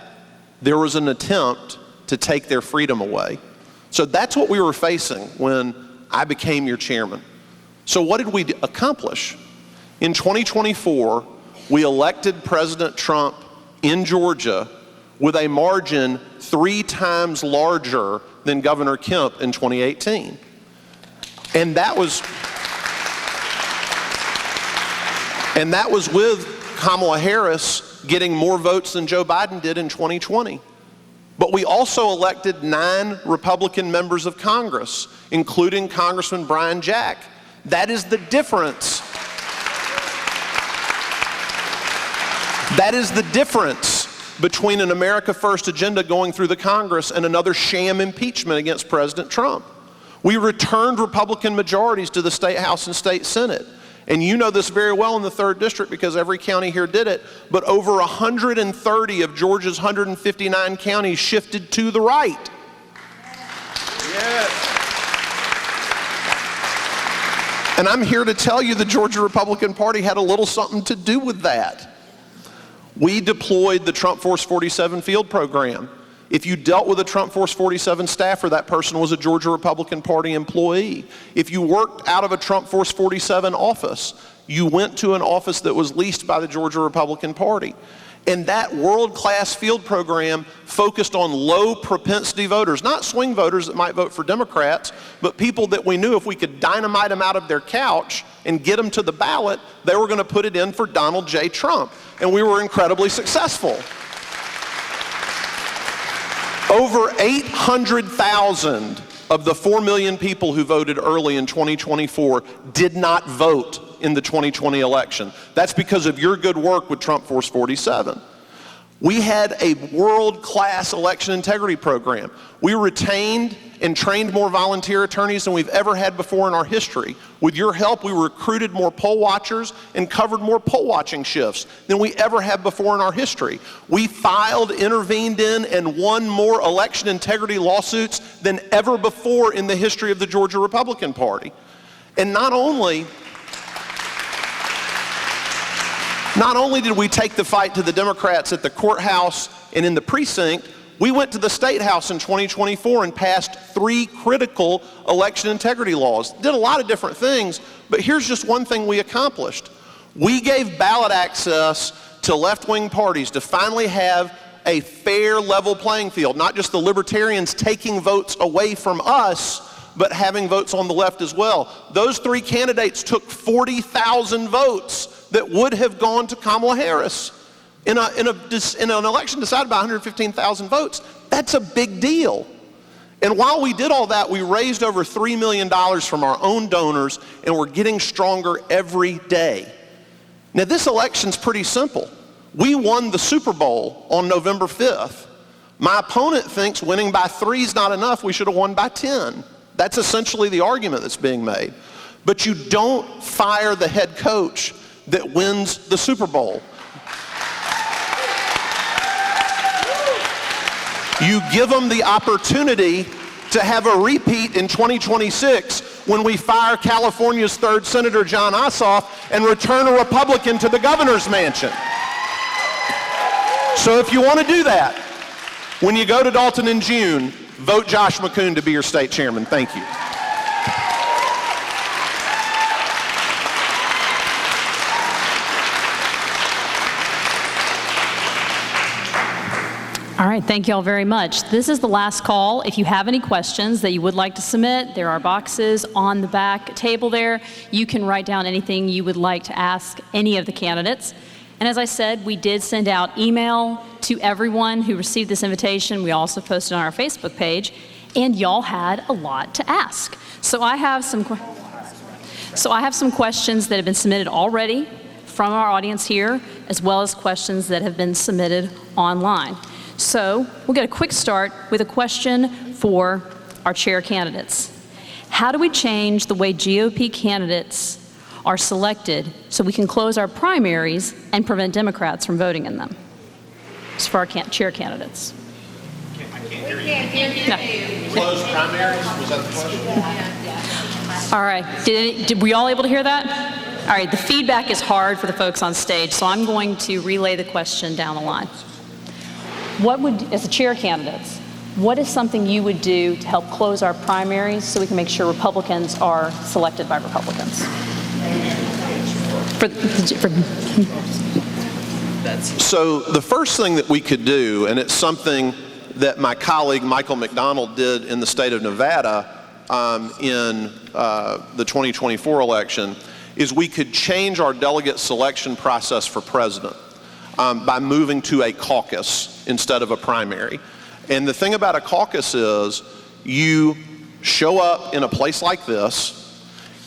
there was an attempt to take their freedom away. So that's what we were facing when I became your chairman. So what did we accomplish? In 2024, we elected President Trump in Georgia with a margin 3 times larger than Governor Kemp in 2018. And that was with Kamala Harris getting more votes than Joe Biden did in 2020. But we also elected 9 Republican members of Congress, including Congressman Brian Jack. That is the difference. That is the difference between an America First agenda going through the Congress and another sham impeachment against President Trump. We returned Republican majorities to the State House and State Senate. And you know this very well in the 3rd District because every county here did it, but over 130 of Georgia's 159 counties shifted to the right. Yes. And I'm here to tell you the Georgia Republican Party had a little something to do with that. We deployed the Trump Force 47 field program. If you dealt with a Trump Force 47 staffer, that person was a Georgia Republican Party employee. If you worked out of a Trump Force 47 office, you went to an office that was leased by the Georgia Republican Party. And that world-class field program focused on low propensity voters, not swing voters that might vote for Democrats, but people that we knew if we could dynamite them out of their couch and get them to the ballot, they were going to put it in for Donald J. Trump. And we were incredibly successful. Over 800,000 of the 4 million people who voted early in 2024 did not vote in the 2020 election. That's because of your good work with Trump Force 47. We had a world-class election integrity program. We retained and trained more volunteer attorneys than we've ever had before in our history. With your help, we recruited more poll watchers and covered more poll watching shifts than we ever have before in our history. We filed, intervened in, and won more election integrity lawsuits than ever before in the history of the Georgia Republican Party. And not only did we take the fight to the Democrats at the courthouse and in the precinct, we went to the State House in 2024 and passed 3 critical election integrity laws. Did a lot of different things, but here's just one thing we accomplished. We gave ballot access to left-wing parties to finally have a fair, level playing field, not just the libertarians taking votes away from us, but having votes on the left as well. Those 3 candidates took 40,000 votes that would have gone to Kamala Harris. In an election decided by 115,000 votes, that's a big deal. And while we did all that, we raised over $3 million from our own donors, and we're getting stronger every day. Now, this election's pretty simple. We won the Super Bowl on November 5th. My opponent thinks winning by 3 is not enough. We should have won by 10. That's essentially the argument that's being made. But you don't fire the head coach that wins the Super Bowl. You give them the opportunity to have a repeat in 2026 when we fire California's 3rd Senator John Ossoff and return a Republican to the governor's mansion. So if you want to do that, when you go to Dalton in June, vote Josh McCoon to be your state chairman. Thank you.
All right, thank you all very much. This is the last call. If you have any questions that you would like to submit, there are boxes on the back table there. You can write down anything you would like to ask any of the candidates. And as I said, we did send out email to everyone who received this invitation. We also posted on our Facebook page, and y'all had a lot to ask. So I have some questions that have been submitted already from our audience here, as well as questions that have been submitted online. So we'll get a quick start with a question for our chair candidates. How do we change the way GOP candidates are selected so we can close our primaries and prevent Democrats from voting in them? It's for our chair candidates.
I can't hear you. No. Close primaries? Was that the question?
All right. Did we all able to hear that? All right. The feedback is hard for the folks on stage, so I'm going to relay the question down the line. As the chair candidates, what is something you would do to help close our primaries so we can make sure Republicans are selected by Republicans?
So the first thing that we could do, and it's something that my colleague Michael McDonald did in the state of Nevada in the 2024 election, is we could change our delegate selection process for president by moving to a caucus instead of a primary. And the thing about a caucus is you show up in a place like this,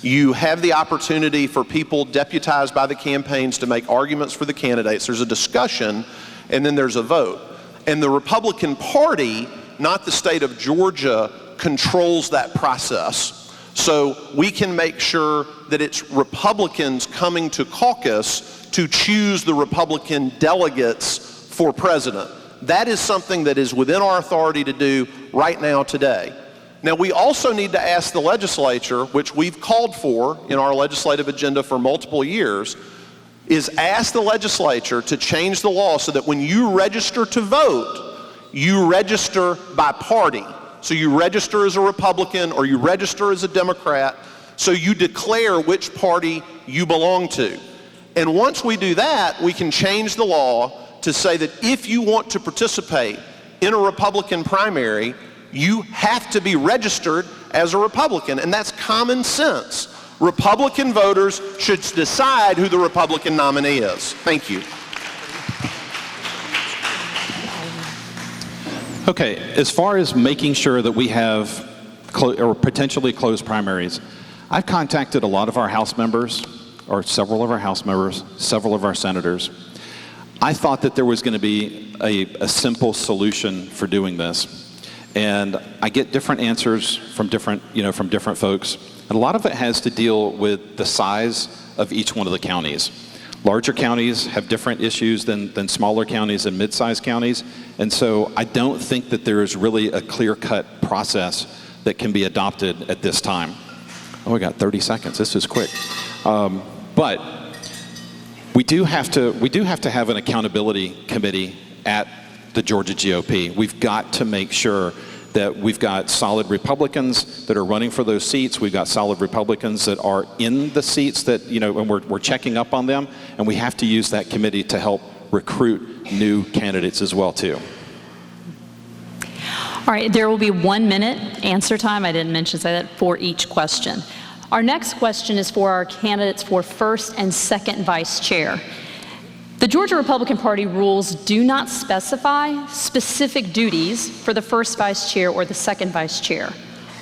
you have the opportunity for people deputized by the campaigns to make arguments for the candidates. There's a discussion, and then there's a vote. And the Republican Party, not the state of Georgia, controls that process. So we can make sure that it's Republicans coming to caucus to choose the Republican delegates for president. That is something that is within our authority to do right now today. Now, we also need to ask the legislature, which we've called for in our legislative agenda for multiple years, is ask the legislature to change the law so that when you register to vote, you register by party. So you register as a Republican or you register as a Democrat, so you declare which party you belong to. And once we do that, we can change the law to say that if you want to participate in a Republican primary, you have to be registered as a Republican, and that's common sense. Republican voters should decide who the Republican nominee is. Thank you.
Okay, as far as making sure that we have or potentially closed primaries, I've contacted a lot of our House members, or several of our House members, several of our senators. I thought that there was going to be a simple solution for doing this. And I get different answers from different folks. And a lot of it has to deal with the size of each one of the counties. Larger counties have different issues than smaller counties and mid-sized counties. And so I don't think that there is really a clear-cut process that can be adopted at this time. Oh, we got 30 seconds. This is quick. But we do have to have an accountability committee at the Georgia GOP. We've got to make sure that we've got solid Republicans that are running for those seats. We've got solid Republicans that are in the seats that, and we're checking up on them. And we have to use that committee to help recruit new candidates as well, too.
All right, there will be 1 minute answer time. I didn't say that for each question. Our next question is for our candidates for first and second vice chair. The Georgia Republican Party rules do not specify specific duties for the first vice chair or the second vice chair.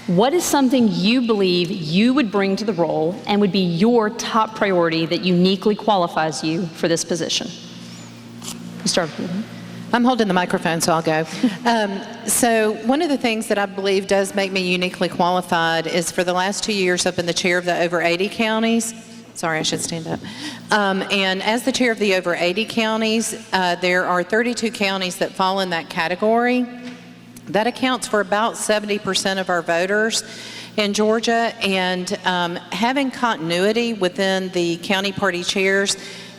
What is something you believe you would bring to the role and would be your top priority that uniquely qualifies you for this position? You start with you.
I'm holding the microphone, so I'll go. So one of the things that I believe does make me uniquely qualified is for the last 2 years I've been the chair of the over 80 counties. Sorry, I should stand up. And as the chair of the over 80 counties, there are 32 counties that fall in that category. That accounts for about 70% of our voters in Georgia, and having continuity within the county party chairs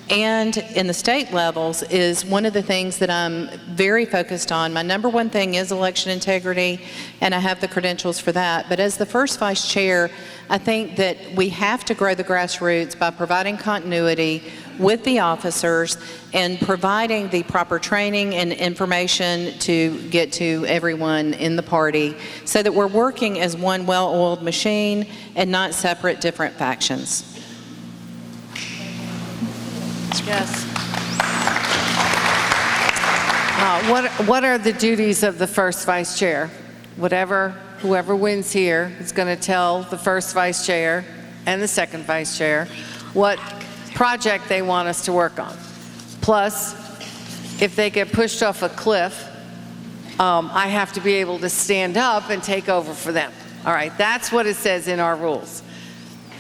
and in the state levels is one of the things that I'm very focused on. My number one thing is election integrity, and I have the credentials for that. But as the first vice chair, I think that we have to grow the grassroots by providing continuity with the officers and providing the proper training and information to get to everyone in the party so that we're working as one well-oiled machine and not separate different factions.
Yes. What are the duties of the first vice chair? Whoever wins here is going to tell the first vice chair and the second vice chair what project they want us to work on. Plus, if they get pushed off a cliff, I have to be able to stand up and take over for them. All right, that's what it says in our rules.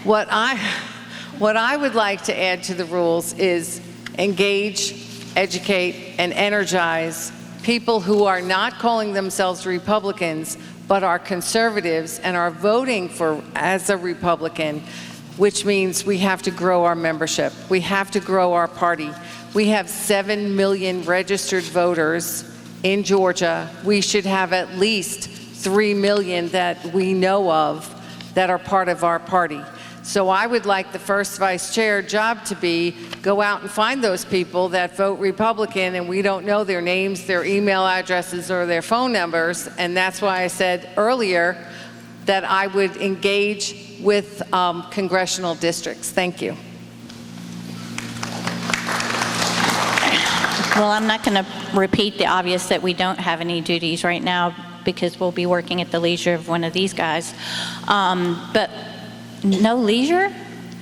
What I would like to add to the rules is engage, educate, and energize people who are not calling themselves Republicans, but are conservatives and are voting as a Republican, which means we have to grow our membership. We have to grow our party. We have 7 million registered voters in Georgia. We should have at least 3 million that we know of that are part of our party. So I would like the first vice chair job to be go out and find those people that vote Republican and we don't know their names, their email addresses, or their phone numbers. And that's why I said earlier that I would engage with congressional districts. Thank you.
Well, I'm not going to repeat the obvious that we don't have any duties right now because we'll be working at the leisure of one of these guys. But no leisure?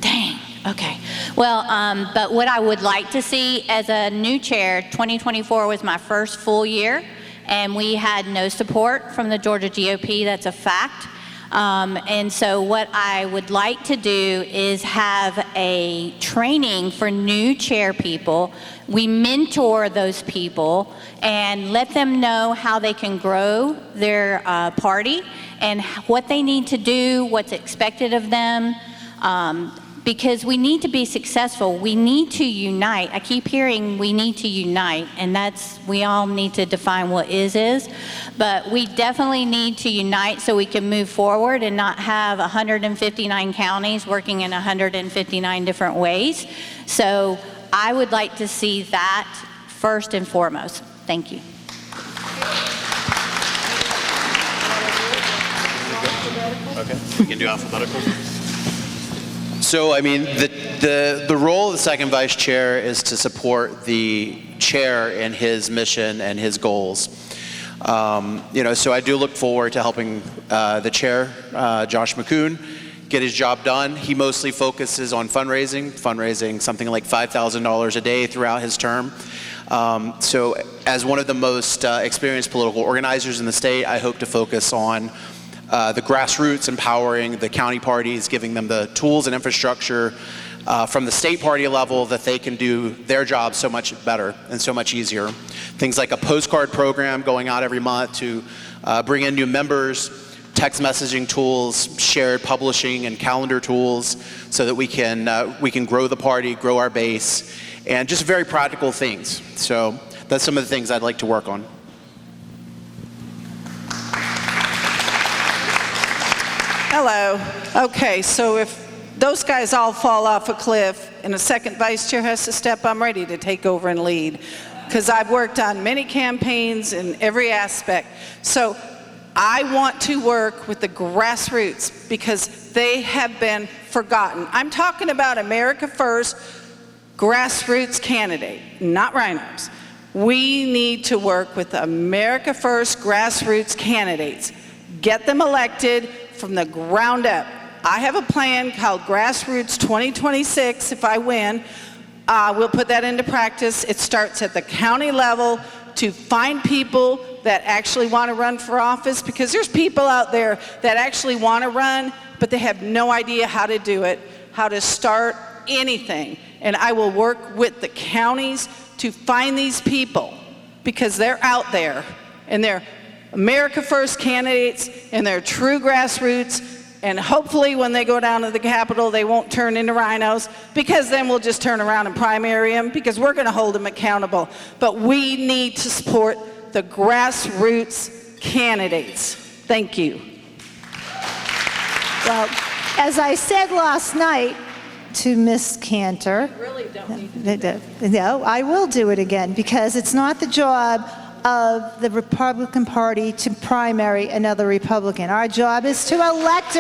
Dang, okay. Well, but what I would like to see as a new chair, 2024 was my first full year, and we had no support from the Georgia GOP, that's a fact. And so what I would like to do is have a training for new chair people. We mentor those people and let them know how they can grow their party and what they need to do, what's expected of them. Because we need to be successful. We need to unite. I keep hearing we need to unite, and we all need to define what is. But we definitely need to unite so we can move forward and not have 159 counties working in 159 different ways. So I would like to see that first and foremost. Thank you.
Okay, we can do alphabetical. So, I mean, the role of the second vice chair is to support the chair in his mission and his goals. So I do look forward to helping the chair, Josh McCoon, get his job done. He mostly focuses on fundraising something like $5,000 a day throughout his term. So as one of the most experienced political organizers in the state, I hope to focus on the grassroots, empowering the county parties, giving them the tools and infrastructure from the state party level that they can do their job so much better and so much easier. Things like a postcard program going out every month to bring in new members, text messaging tools, shared publishing and calendar tools so that we can grow the party, grow our base, and just very practical things. So that's some of the things I'd like to work on.
Hello. Okay, so if those guys all fall off a cliff and a second vice chair has to step, I'm ready to take over and lead because I've worked on many campaigns in every aspect. So I want to work with the grassroots because they have been forgotten. I'm talking about America First, grassroots candidate, not rhinos. We need to work with America First grassroots candidates. Get them elected from the ground up. I have a plan called Grassroots 2026 if I win. We'll put that into practice. It starts at the county level to find people that actually want to run for office, because there's people out there that actually want to run, but they have no idea how to do it, how to start anything. And I will work with the counties to find these people, because they're out there and they're America First candidates and they're true grassroots. And hopefully when they go down to the Capitol, they won't turn into rhinos, because then we'll just turn around and primary them, because we're going to hold them accountable. But we need to support the grassroots candidates. Thank you.
Well, as I said last night to Ms. Cantor,
Really don't need to.
no, I will do it again, because it's not the job of the Republican Party to primary another Republican. Our job is to elect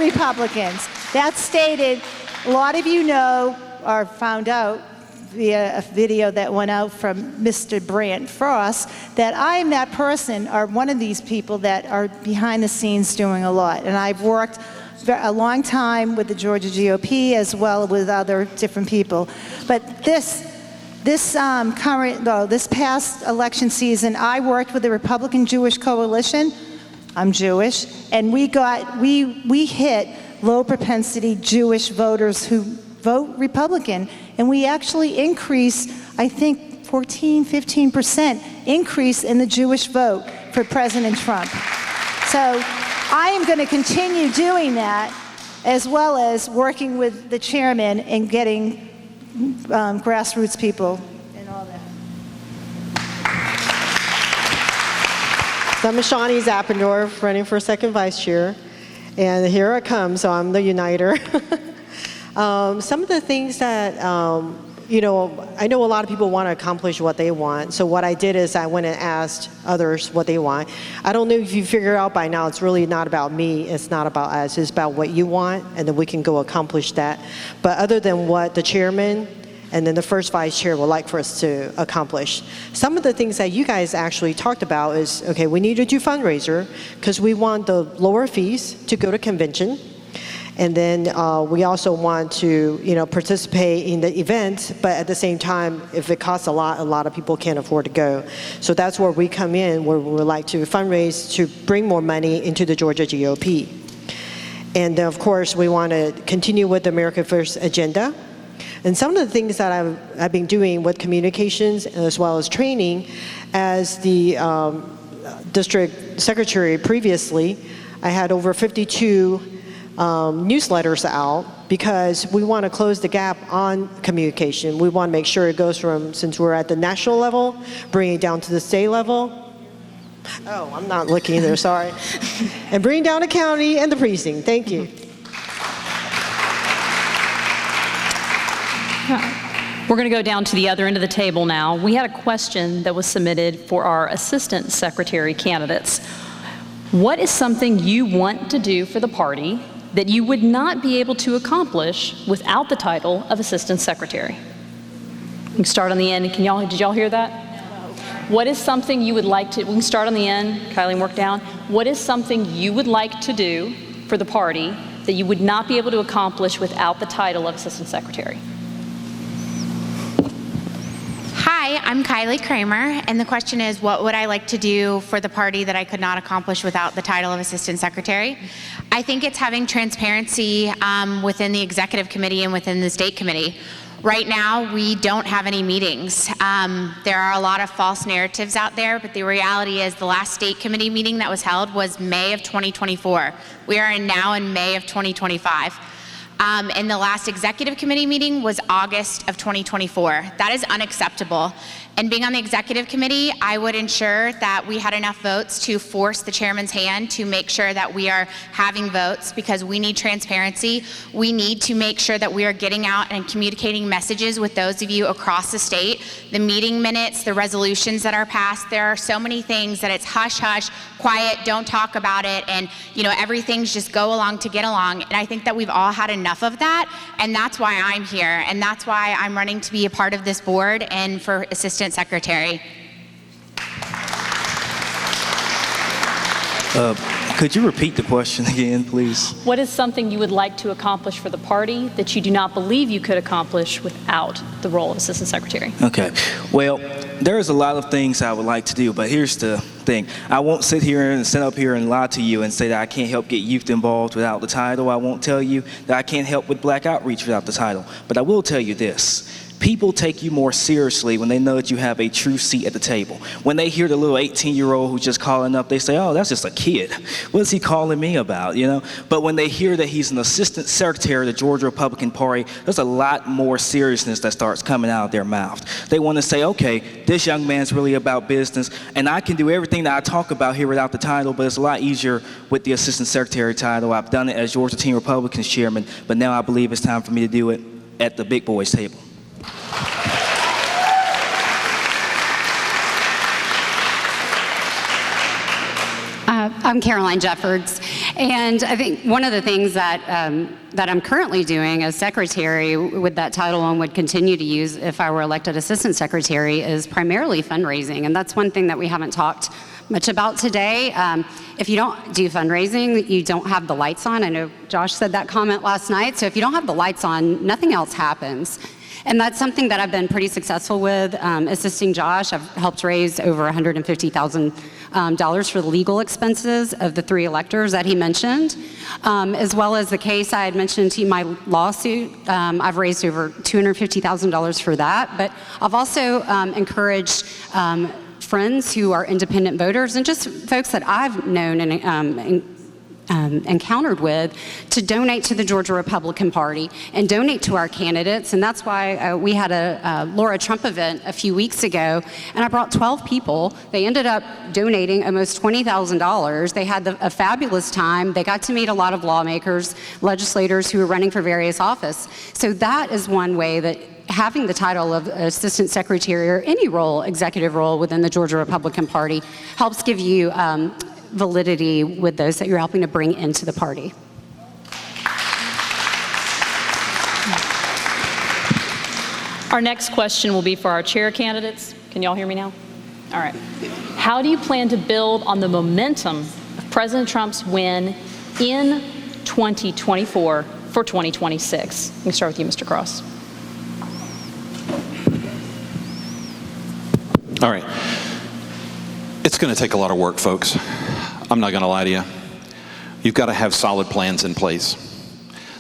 Republicans. That's stated, a lot of you know or found out via a video that went out from Mr. Brant Frost, that I am that person, or one of these people that are behind the scenes doing a lot. And I've worked a long time with the Georgia GOP as well as with other different people. But this past election season, I worked with the Republican Jewish Coalition. I'm Jewish, and we hit low propensity Jewish voters who vote Republican, and we actually increased, I think, 15% increase in the Jewish vote for President Trump. So I am going to continue doing that, as well as working with the chairman and getting grassroots people and all that.
So I'm Shawnee Zappendorf, running for second vice chair. And here I come, so I'm the uniter. Some of the things that, I know a lot of people want to accomplish what they want. So what I did is I went and asked others what they want. I don't know if you figure out by now, it's really not about me, it's not about us, it's about what you want, and then we can go accomplish that. But other than what the chairman and then the first vice chair would like for us to accomplish. Some of the things that you guys actually talked about is, okay, we need to do fundraiser because we want the lower fees to go to convention. And then we also want to, participate in the event, but at the same time, if it costs a lot of people can't afford to go. So that's where we come in, where we would like to fundraise to bring more money into the Georgia GOP. And of course, we want to continue with the America First agenda. And some of the things that I've been doing with communications as well as training as the district secretary previously, I had over 52 newsletters out because we want to close the gap on communication. We want to make sure it goes from, since we're at the national level, bring it down to the state level. Oh, I'm not looking there, sorry. And bring down the county and the precinct. Thank you.
We're going to go down to the other end of the table now. We had a question that was submitted for our assistant secretary candidates. What is something you want to do for the party that you would not be able to accomplish without the title of assistant secretary? We can start on the end. Did y'all hear that? No. What is something you would like to, we can start on the end, Kylie, and work down. What is something you would like to do for the party that you would not be able to accomplish without the title of assistant secretary?
Hi, I'm Kylie Kramer, and the question is, what would I like to do for the party that I could not accomplish without the title of Assistant Secretary? I think it's having transparency within the Executive Committee and within the State Committee. Right now, we don't have any meetings. There are a lot of false narratives out there, but the reality is the last State Committee meeting that was held was May of 2024. We are now in May of 2025. And the last Executive Committee meeting was August of 2024. That is unacceptable. And being on the executive committee, I would ensure that we had enough votes to force the chairman's hand to make sure that we are having votes, because we need transparency. We need to make sure that we are getting out and communicating messages with those of you across the state. The meeting minutes, the resolutions that are passed, there are so many things that it's hush, hush, quiet, don't talk about it, and everything's just go along to get along. And I think that we've all had enough of that, and that's why I'm here, and that's why I'm running to be a part of this board and for Assistant Secretary.
Could you repeat the question again, please?
What is something you would like to accomplish for the party that you do not believe you could accomplish without the role of Assistant Secretary?
Okay. Well, there's a lot of things I would like to do, but here's the thing. I won't sit here and stand up here and lie to you and say that I can't help get youth involved without the title. I won't tell you that I can't help with Black outreach without the title. But I will tell you this. People take you more seriously when they know that you have a true seat at the table. When they hear the little 18-year-old who's just calling up, they say, oh, that's just a kid. What is he calling me about, But when they hear that he's an assistant secretary of the Georgia Republican Party, there's a lot more seriousness that starts coming out of their mouth. They want to say, okay, this young man's really about business, and I can do everything that I talk about here without the title, but it's a lot easier with the assistant secretary title. I've done it as Georgia Teen Republicans chairman, but now I believe it's time for me to do it at the big boys table.
I'm Caroline Jeffords, and I think one of the things that I'm currently doing as secretary with that title and would continue to use if I were elected assistant secretary is primarily fundraising, and that's one thing that we haven't talked much about today. If you don't do fundraising, you don't have the lights on. I know Josh said that comment last night, so if you don't have the lights on, nothing else happens. And that's something that I've been pretty successful with, assisting Josh. I've helped raise over $150,000 for the legal expenses of the 3 electors that he mentioned, as well as the case I had mentioned to you, my lawsuit. I've raised over $250,000 for that, but I've also encouraged friends who are independent voters and just folks that I've known and encountered with to donate to the Georgia Republican Party and donate to our candidates. And that's why we had a Laura Trump event a few weeks ago, and I brought 12 people. They ended up donating almost $20,000. They had a fabulous time. They got to meet a lot of lawmakers, legislators who are running for various office. So that is one way that having the title of Assistant Secretary or any role, executive role within the Georgia Republican Party helps give you validity with those that you're helping to bring into the party.
Our next question will be for our chair candidates. Can y'all hear me now? All right. How do you plan to build on the momentum of President Trump's win in 2024 for 2026? We can start with you, Mr. Cross.
All right. It's going to take a lot of work, folks. I'm not going to lie to you. You've got to have solid plans in place.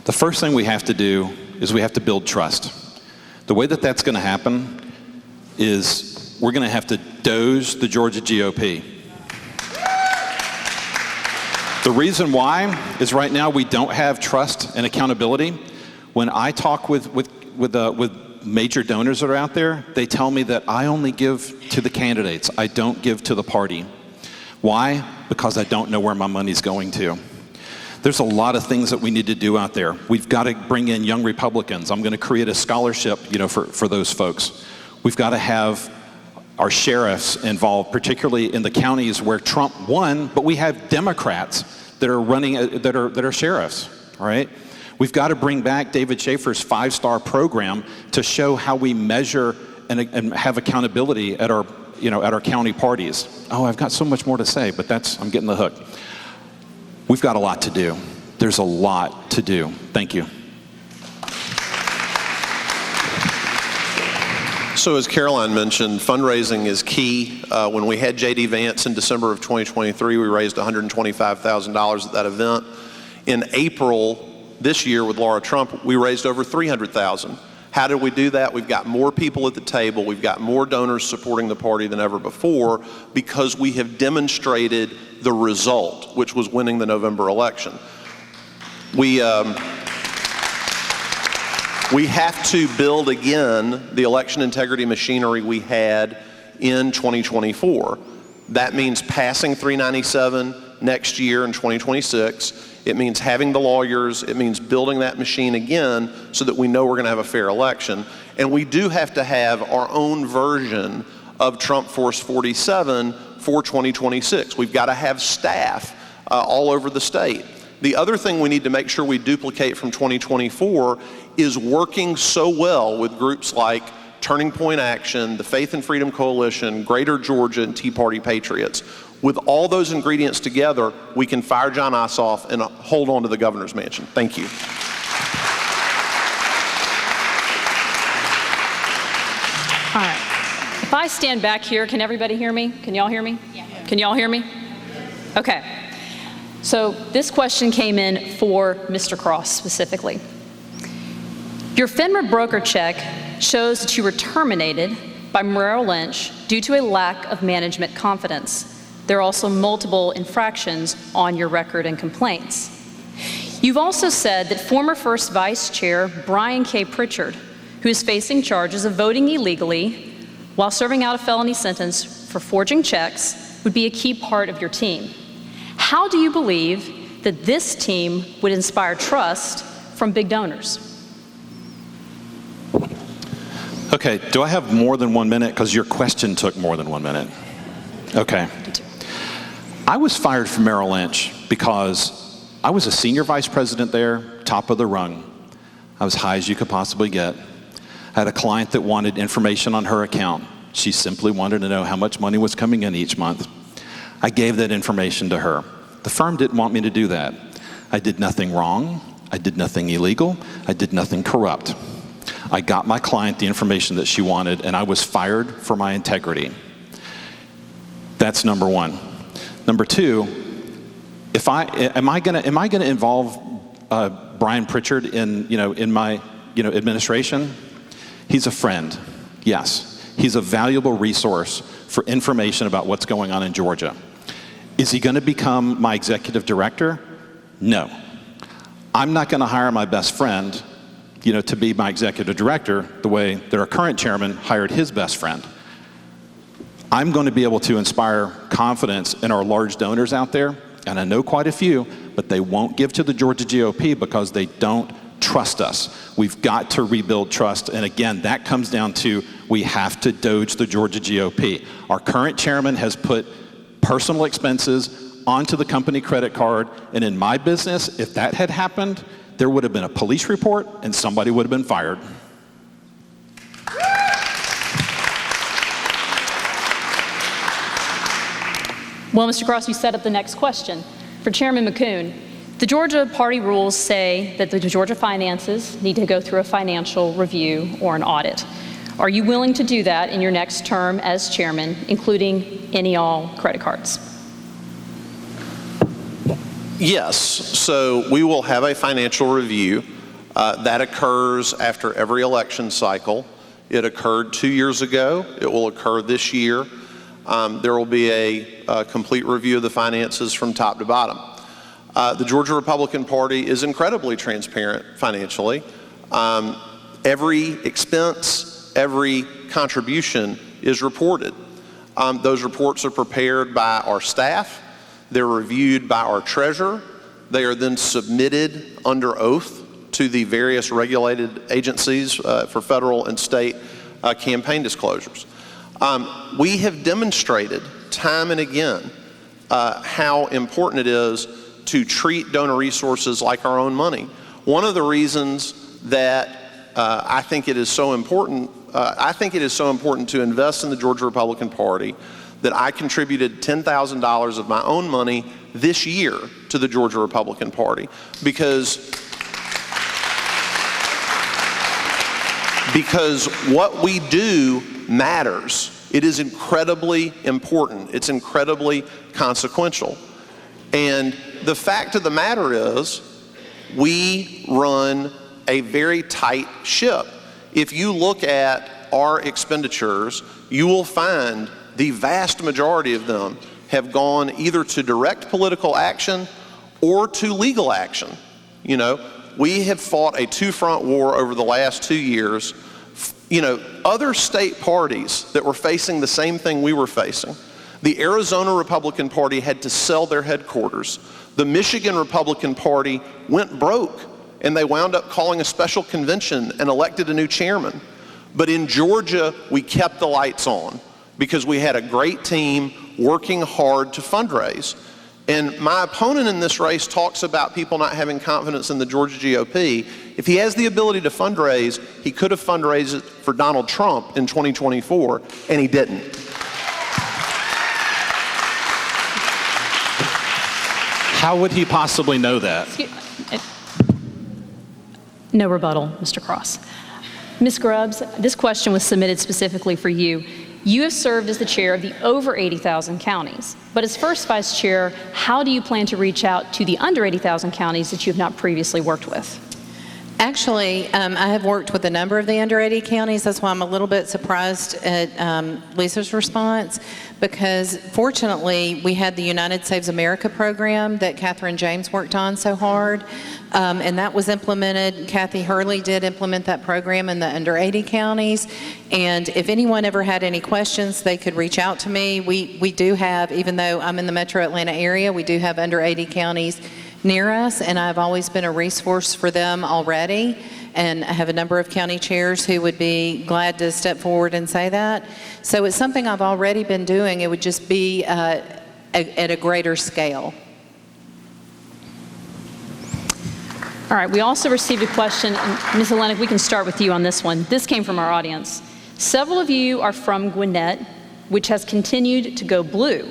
The first thing we have to do is we have to build trust. The way that that's going to happen is we're going to have to doge the Georgia GOP. The reason why is right now we don't have trust and accountability. When I talk with major donors that are out there, they tell me that I only give to the candidates. I don't give to the party. Why? Because I don't know where my money's going to. There's a lot of things that we need to do out there. We've got to bring in young Republicans. I'm going to create a scholarship, for those folks. We've got to have our sheriffs involved, particularly in the counties where Trump won, but we have Democrats that are running, that are sheriffs, all right? We've got to bring back David Schaefer's 5-star program to show how we measure and have accountability at our county parties. Oh, I've got so much more to say, but I'm getting the hook. We've got a lot to do. There's a lot to do. Thank you.
So as Caroline mentioned, fundraising is key. When we had J.D. Vance in December of 2023, we raised $125,000 at that event. In April this year with Laura Trump, we raised over $300,000. How did we do that? We've got more people at the table. We've got more donors supporting the party than ever before because we have demonstrated the result, which was winning the November election. We have to build again the election integrity machinery we had in 2024. That means passing 397 next year in 2026. It means having the lawyers. It means building that machine again so that we know we're going to have a fair election. And we do have to have our own version of Trump Force 47 for 2026. We've got to have staff all over the state. The other thing we need to make sure we duplicate from 2024 is working so well with groups like Turning Point Action, the Faith and Freedom Coalition, Greater Georgia, and Tea Party Patriots. With all those ingredients together, we can fire John Ossoff and hold on to the governor's mansion. Thank you.
All right. If I stand back here, can everybody hear me? Can y'all hear me? Yeah. Can y'all hear me? Okay. So this question came in for Mr. Cross specifically. Your FINRA broker check shows that you were terminated by Merrill Lynch due to a lack of management confidence. There are also multiple infractions on your record and complaints. You've also said that former First Vice Chair Brian K. Pritchard, who is facing charges of voting illegally while serving out a felony sentence for forging checks, would be a key part of your team. How do you believe that this team would inspire trust from big donors?
Okay, do I have more than 1 minute? Because your question took more than 1 minute. Okay. I was fired from Merrill Lynch because I was a senior vice president there, top of the rung. I was high as you could possibly get. I had a client that wanted information on her account. She simply wanted to know how much money was coming in each month. I gave that information to her. The firm didn't want me to do that. I did nothing wrong. I did nothing illegal. I did nothing corrupt. I got my client the information that she wanted, and I was fired for my integrity. That's number one. Number two, am I gonna involve Brian Pritchard in my administration? He's a friend, yes. He's a valuable resource for information about what's going on in Georgia. Is he going to become my executive director? No. I'm not going to hire my best friend, to be my executive director the way that our current chairman hired his best friend. I'm going to be able to inspire confidence in our large donors out there, and I know quite a few, but they won't give to the Georgia GOP because they don't trust us. We've got to rebuild trust, and again, that comes down to we have to doge the Georgia GOP. Our current chairman has put personal expenses onto the company credit card, and in my business, if that had happened, there would have been a police report and somebody would have been fired.
Well, Mr. Cross, you set up the next question. For Chairman McCoon, the Georgia party rules say that the Georgia finances need to go through a financial review or an audit. Are you willing to do that in your next term as chairman, including any all credit cards?
Yes, so we will have a financial review. That occurs after every election cycle. It occurred 2 years ago. It will occur this year. There will be a complete review of the finances from top to bottom. The Georgia Republican Party is incredibly transparent financially. Every expense, every contribution is reported. Those reports are prepared by our staff. They're reviewed by our treasurer. They are then submitted under oath to the various regulated agencies for federal and state campaign disclosures. We have demonstrated time and again how important it is to treat donor resources like our own money. One of the reasons that I think it is so important to invest in the Georgia Republican Party that I contributed $10,000 of my own money this year to the Georgia Republican Party because what we do matters. It is incredibly important. It's incredibly consequential. And the fact of the matter is, we run a very tight ship. If you look at our expenditures, you will find the vast majority of them have gone either to direct political action or to legal action. We have fought a two-front war over the last 2 years other state parties that were facing the same thing we were facing. The Arizona Republican Party had to sell their headquarters. The Michigan Republican Party went broke, and they wound up calling a special convention and elected a new chairman. But in Georgia, we kept the lights on because we had a great team working hard to fundraise. And my opponent in this race talks about people not having confidence in the Georgia GOP. If he has the ability to fundraise, he could have fundraised for Donald Trump in 2024, and he didn't.
How would he possibly know that?
No rebuttal, Mr. Cross. Ms. Grubbs, this question was submitted specifically for you. You have served as the chair of the over 80,000 counties, but as first vice chair, how do you plan to reach out to the under 80,000 counties that you have not previously worked with?
Actually, I have worked with a number of the under 80 counties. That's why I'm a little bit surprised at Lisa's response, because fortunately, we had the United Saves America program that Catherine James worked on so hard, and that was implemented. Kathy Hurley did implement that program in the under 80 counties, and if anyone ever had any questions, they could reach out to me. We do have, even though I'm in the metro Atlanta area, we do have under 80 counties near us, and I've always been a resource for them already, and I have a number of county chairs who would be glad to step forward and say that. So it's something I've already been doing. It would just be at a greater scale.
All right, we also received a question, and Ms. Hellenic, we can start with you on this one. This came from our audience. Several of you are from Gwinnett, which has continued to go blue.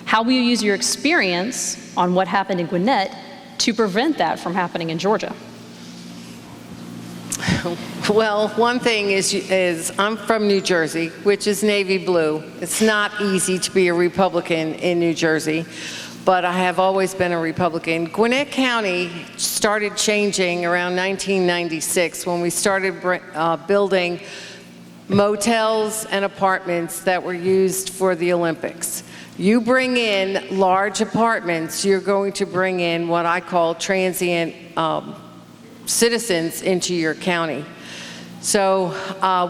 How will you use your experience on what happened in Gwinnett to prevent that from happening in Georgia?
Well, one thing is I'm from New Jersey, which is navy blue. It's not easy to be a Republican in New Jersey, but I have always been a Republican. Gwinnett County started changing around 1996 when we started building motels and apartments that were used for the Olympics. You bring in large apartments, you're going to bring in what I call transient citizens into your county. So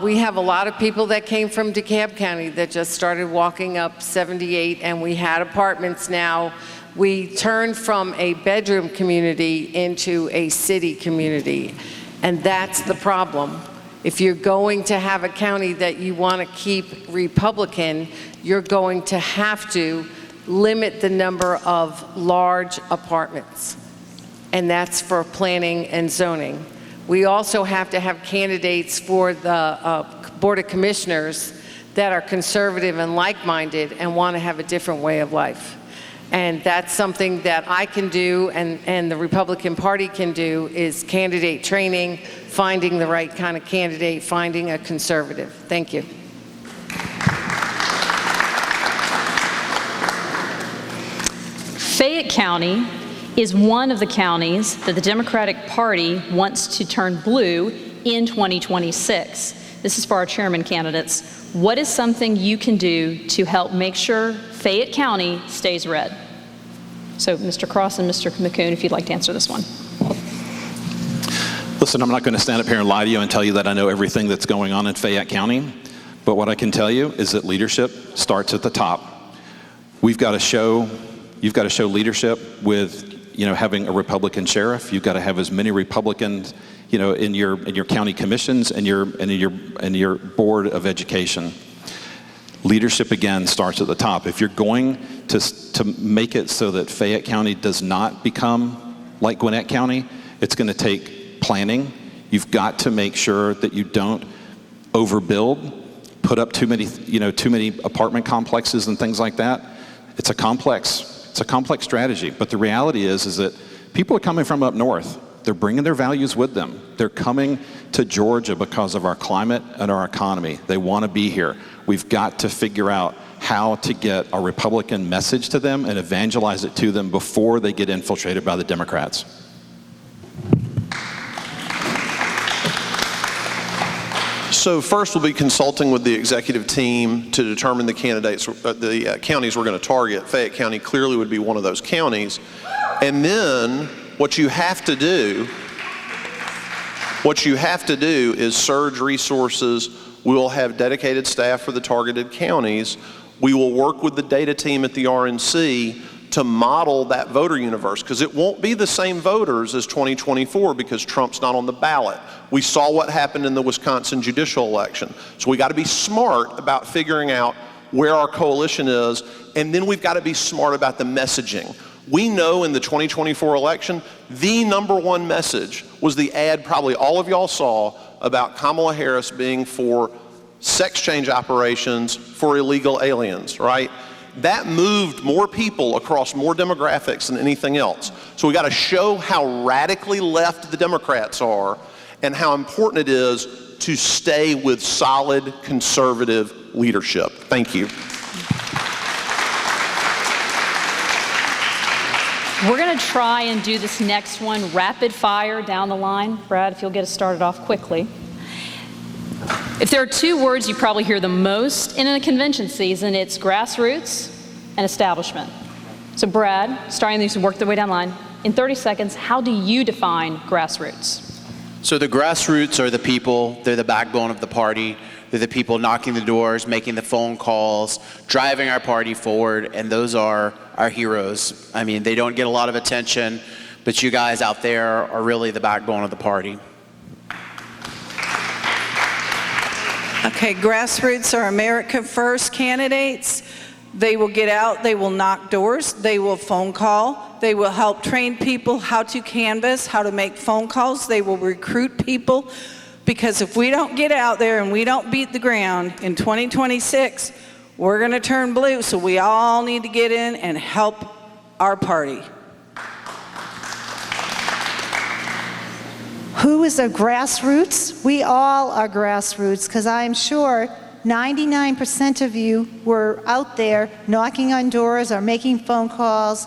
we have a lot of people that came from DeKalb County that just started walking up 78, and we had apartments now. We turned from a bedroom community into a city community, and that's the problem. If you're going to have a county that you want to keep Republican, you're going to have to limit the number of large apartments, and that's for planning and zoning. We also have to have candidates for the Board of Commissioners that are conservative and like-minded and want to have a different way of life. And that's something that I can do and the Republican Party can do, is candidate training, finding the right kind of candidate, finding a conservative. Thank you.
Fayette County is one of the counties that the Democratic Party wants to turn blue in 2026. This is for our chairman candidates. What is something you can do to help make sure Fayette County stays red? So Mr. Cross and Mr. McCoon, if you'd like to answer this one.
Listen, I'm not going to stand up here and lie to you and tell you that I know everything that's going on in Fayette County, but what I can tell you is that leadership starts at the top. You've got to show leadership with having a Republican sheriff. You've got to have as many Republicans, in your county commissions and your board of education. Leadership again starts at the top. If you're going to make it so that Fayette County does not become like Gwinnett County, it's going to take planning. You've got to make sure that you don't overbuild, put up too many apartment complexes and things like that. It's a complex strategy, but the reality is that people are coming from up north. They're bringing their values with them. They're coming to Georgia because of our climate and our economy. They want to be here. We've got to figure out how to get a Republican message to them and evangelize it to them before they get infiltrated by the Democrats.
So first we'll be consulting with the executive team to determine the candidates, the counties we're going to target. Fayette County clearly would be one of those counties. And then what you have to do What you have to do is surge resources. We will have dedicated staff for the targeted counties. We will work with the data team at the RNC to model that voter universe, because it won't be the same voters as 2024 because Trump's not on the ballot. We saw what happened in the Wisconsin judicial election. So we got to be smart about figuring out where our coalition is, and then we've got to be smart about the messaging. We know in the 2024 election, the #1 message was the ad probably all of y'all saw about Kamala Harris being for sex change operations for illegal aliens, right? That moved more people across more demographics than anything else. So we got to show how radically left the Democrats are and how important it is to stay with solid conservative leadership. Thank you.
We're going to try and do this next one rapid fire down the line. Brad, if you'll get us started off quickly. If there are two words you probably hear the most in a convention season, it's grassroots and establishment. So Brad, starting these and work their way down the line, in 30 seconds, how do you define grassroots?
So the grassroots are the people, they're the backbone of the party. They're the people knocking the doors, making the phone calls, driving our party forward, and those are our heroes. I mean, they don't get a lot of attention, but you guys out there are really the backbone of the party.
Okay, grassroots are America First candidates. They will get out, they will knock doors, they will phone call, they will help train people how to canvass, how to make phone calls, they will recruit people. Because if we don't get out there and we don't beat the ground in 2026, we're going to turn blue. So we all need to get in and help our party.
Who is a grassroots? We all are grassroots, because I'm sure 99% of you were out there knocking on doors or making phone calls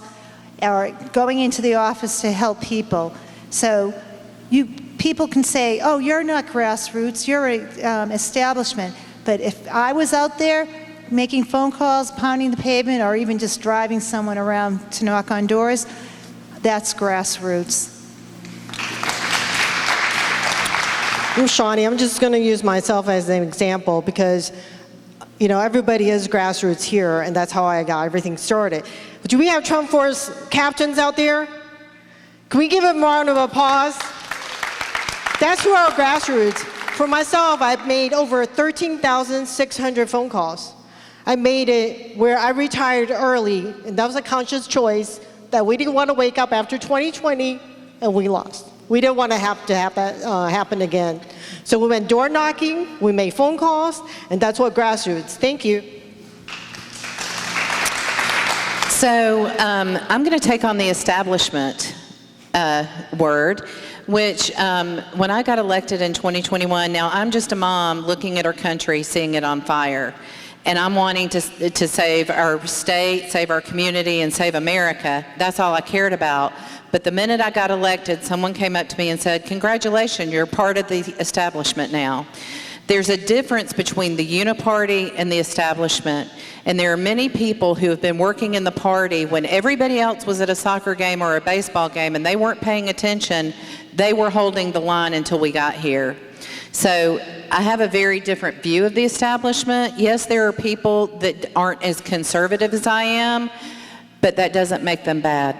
or going into the office to help people. So people can say, oh, you're not grassroots, you're an establishment. But if I was out there making phone calls, pounding the pavement, or even just driving someone around to knock on doors, that's grassroots.
I'm Shawnee. I'm just going to use myself as an example because, you know, everybody is grassroots here, and that's how I got everything started. But do we have Trump Force captains out there? Can we give them a round of applause? That's who are grassroots. For myself, I've made over 13,600 phone calls. I made it where I retired early, and that was a conscious choice that we didn't want to wake up after 2020, and we lost. We didn't want to have that happen again. So we went door knocking, we made phone calls, and that's what grassroots. Thank you.
So I'm going to take on the establishment word, which when I got elected in 2021, now I'm just a mom looking at our country, seeing it on fire. And I'm wanting to save our state, save our community, and save America. That's all I cared about. But the minute I got elected, someone came up to me and said, congratulations, you're part of the establishment now. There's a difference between the uniparty and the establishment. And there are many people who have been working in the party when everybody else was at a soccer game or a baseball game and they weren't paying attention. They were holding the line until we got here. So I have a very different view of the establishment. Yes, there are people that aren't as conservative as I am, but that doesn't make them bad.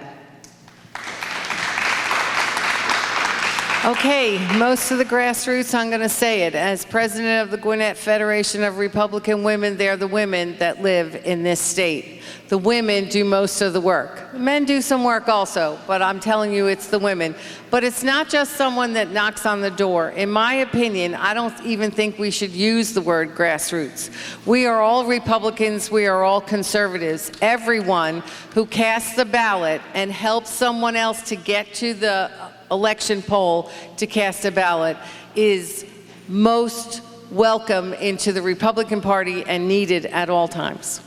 Okay, most of the grassroots, I'm going to say it. As president of the Gwinnett Federation of Republican Women, they're the women that live in this state. The women do most of the work. Men do some work also, but I'm telling you it's the women. But it's not just someone that knocks on the door. In my opinion, I don't even think we should use the word grassroots. We are all Republicans, we are all conservatives. Everyone who casts the ballot and helps someone else to get to the election poll to cast a ballot is most welcome into the Republican Party and needed at all times.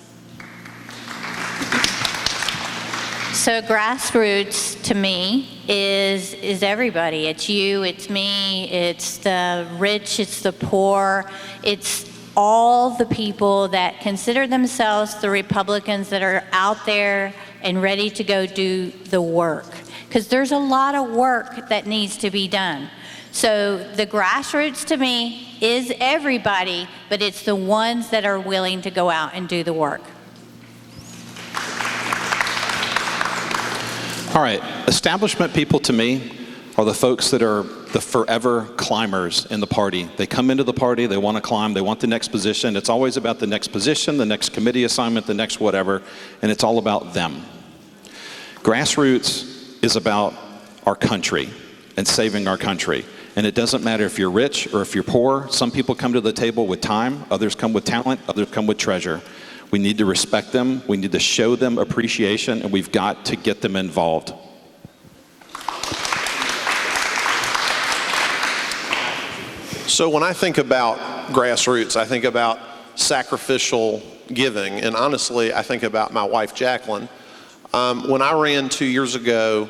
So grassroots to me is everybody. It's you, it's me, it's the rich, it's the poor, it's all the people that consider themselves the Republicans that are out there and ready to go do the work. because there's a lot of work that needs to be done. So the grassroots to me is everybody, but it's the ones that are willing to go out and do the work.
All right, establishment people to me are the folks that are the forever climbers in the party. They come into the party, they want to climb, they want the next position. It's always about the next position, the next committee assignment, the next whatever, and it's all about them. Grassroots is about our country and saving our country. And it doesn't matter if you're rich or if you're poor. Some people come to the table with time, others come with talent, others come with treasure. We need to respect them, we need to show them appreciation, and we've got to get them involved.
So when I think about grassroots, I think about sacrificial giving, and honestly, I think about my wife, Jacqueline. When I ran 2 years ago,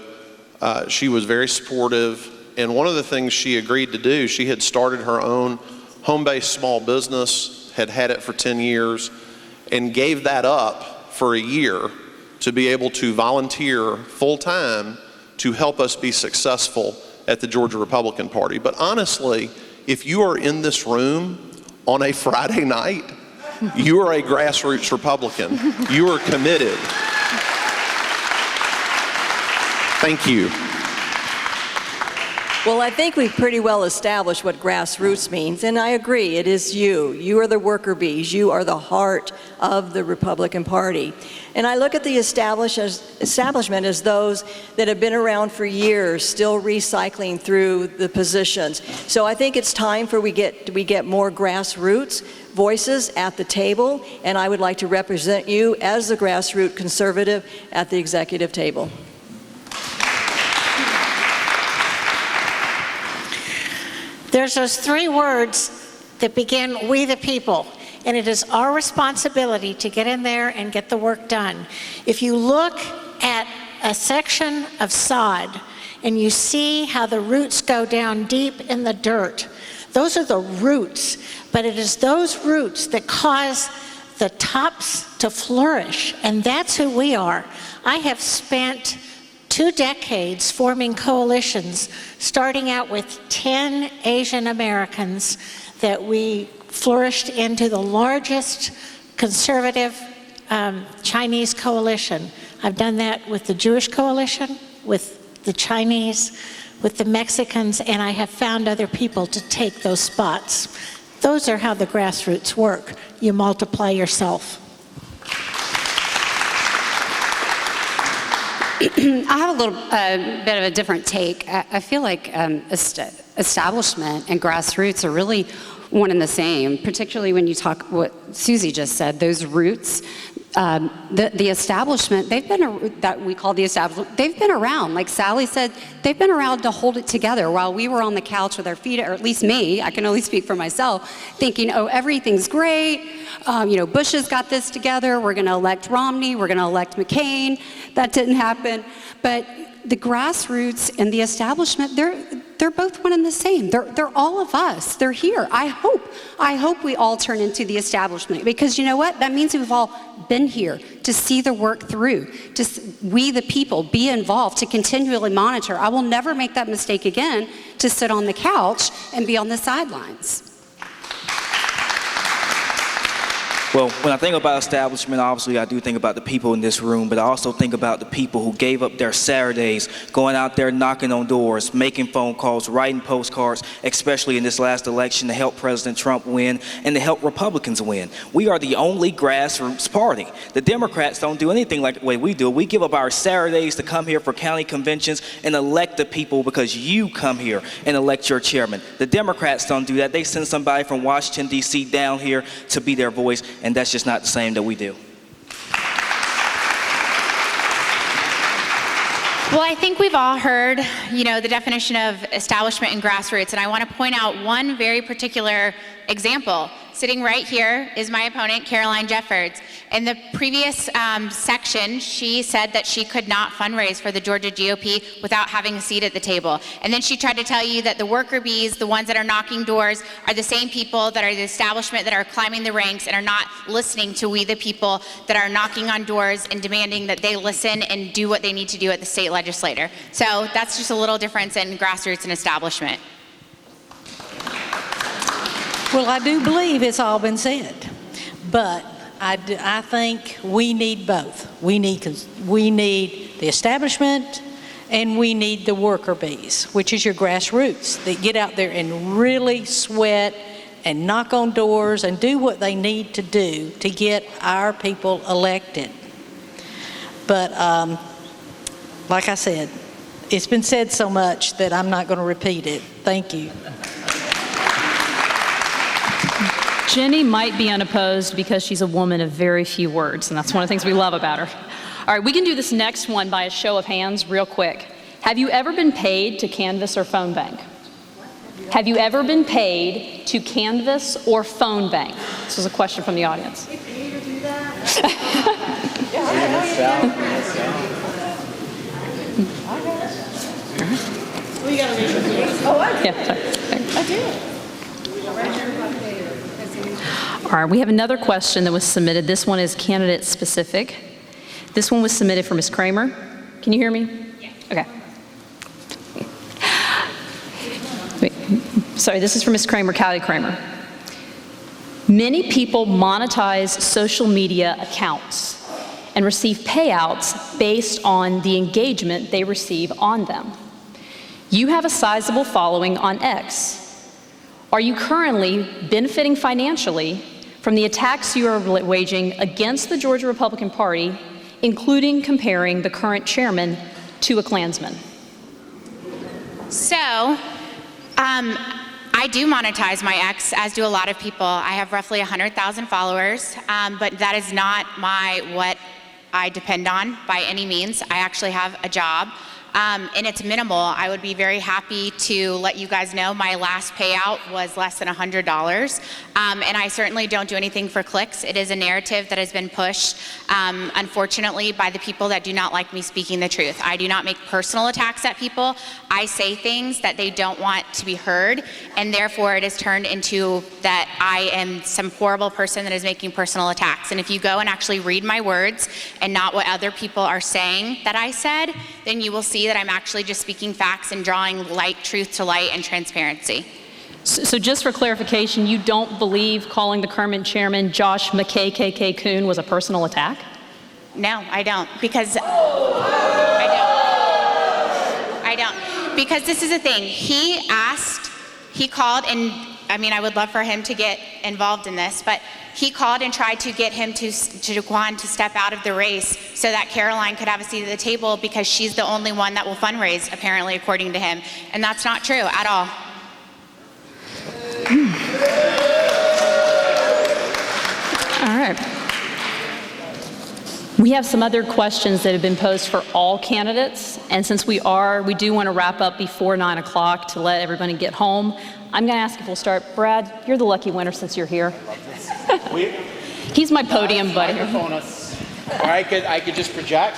she was very supportive, and one of the things she agreed to do, she had started her own home-based small business, had had it for 10 years, and gave that up for a year to be able to volunteer full-time to help us be successful at the Georgia Republican Party. But honestly, if you are in this room on a Friday night, you are a grassroots Republican. You are committed. Thank you.
Well, I think we've pretty well established what grassroots means, and I agree, it is you. You are the worker bees. You are the heart of the Republican Party. And I look at the establishment as those that have been around for years, still recycling through the positions. So I think it's time for we get more grassroots voices at the table, and I would like to represent you as the grassroots conservative at the executive table.
There's those 3 words that begin, we the people, and it is our responsibility to get in there and get the work done. If you look at a section of sod and you see how the roots go down deep in the dirt, those are the roots, but it is those roots that cause the tops to flourish, and that's who we are. I have spent 2 decades forming coalitions, starting out with 10 Asian Americans that we flourished into the largest conservative Chinese coalition. I've done that with the Jewish coalition, with the Chinese, with the Mexicans, and I have found other people to take those spots. Those are how the grassroots work. You multiply yourself.
I have a little bit of a different take. I feel like establishment and grassroots are really one and the same, particularly when you talk what Susie just said, those roots. The establishment, that we call the establishment, they've been around. Like Sally said, they've been around to hold it together while we were on the couch with our feet, or at least me, I can only speak for myself, thinking, oh, everything's great. Bush has got this together. We're going to elect Romney. We're going to elect McCain. That didn't happen. But the grassroots and the establishment, they're both one and the same. They're all of us. They're here. I hope we all turn into the establishment, because you know what? That means we've all been here to see the work through, we the people be involved, to continually monitor. I will never make that mistake again, to sit on the couch and be on the sidelines.
Well, when I think about establishment, obviously I do think about the people in this room, but I also think about the people who gave up their Saturdays, going out there knocking on doors, making phone calls, writing postcards, especially in this last election to help President Trump win and to help Republicans win. We are the only grassroots party. The Democrats don't do anything like the way we do. We give up our Saturdays to come here for county conventions and elect the people because you come here and elect your chairman. The Democrats don't do that. They send somebody from Washington, D.C. down here to be their voice. And that's just not the same that we do.
Well, I think we've all heard, the definition of establishment and grassroots, and I want to point out one very particular example. sitting right here is my opponent, Caroline Jeffords. In the previous section, she said that she could not fundraise for the Georgia GOP without having a seat at the table. And then she tried to tell you that the worker bees, the ones that are knocking doors, are the same people that are the establishment that are climbing the ranks and are not listening to we the people that are knocking on doors and demanding that they listen and do what they need to do at the state legislature. So that's just a little difference in grassroots and establishment.
Well, I do believe it's all been said, but I think we need both. We need the establishment and we need the worker bees, which is your grassroots that get out there and really sweat and knock on doors and do what they need to do to get our people elected. But like I said, it's been said so much that I'm not going to repeat it. Thank you.
Jenny might be unopposed because she's a woman of very few words, and that's one of the things we love about her. All right, we can do this next one by a show of hands real quick. Have you ever been paid to canvass or phone bank? Have you ever been paid to canvass or phone bank? This is a question from the audience. All right, we have another question that was submitted. This one is candidate specific. This one was submitted for Ms. Kramer. Can you hear me? Yeah. Okay. Wait, sorry, this is for Ms. Kramer, Callie Kramer. Many people monetize social media accounts and receive payouts based on the engagement they receive on them. You have a sizable following on X. Are you currently benefiting financially from the attacks you are waging against the Georgia Republican Party, including comparing the current chairman to a Klansman?
So, I do monetize my X, as do a lot of people. I have roughly 100,000 followers, but that is not what I depend on by any means. I actually have a job. And it's minimal. I would be very happy to let you guys know my last payout was less than $100. And I certainly don't do anything for clicks. It is a narrative that has been pushed, unfortunately, by the people that do not like me speaking the truth. I do not make personal attacks at people. I say things that they don't want to be heard, and therefore it is turned into that I am some horrible person that is making personal attacks. And if you go and actually read my words and not what other people are saying that I said, then you will see that I'm actually just speaking facts and drawing truth to light and transparency.
So just for clarification, you don't believe calling the current chairman Josh McKay KK Coon was a personal attack?
No, I don't, because I don't. Because this is the thing, he called, and I mean, I would love for him to get involved in this, but he called and tried to get him to step out of the race so that Caroline could have a seat at the table because she's the only one that will fundraise, apparently, according to him. And that's not true at all.
All right. We have some other questions that have been posed for all candidates, and since we do want to wrap up before 9 o'clock to let everybody get home, I'm going to ask if we'll start. Brad, you're the lucky winner since you're here. He's my podium buddy.
Or I could just project.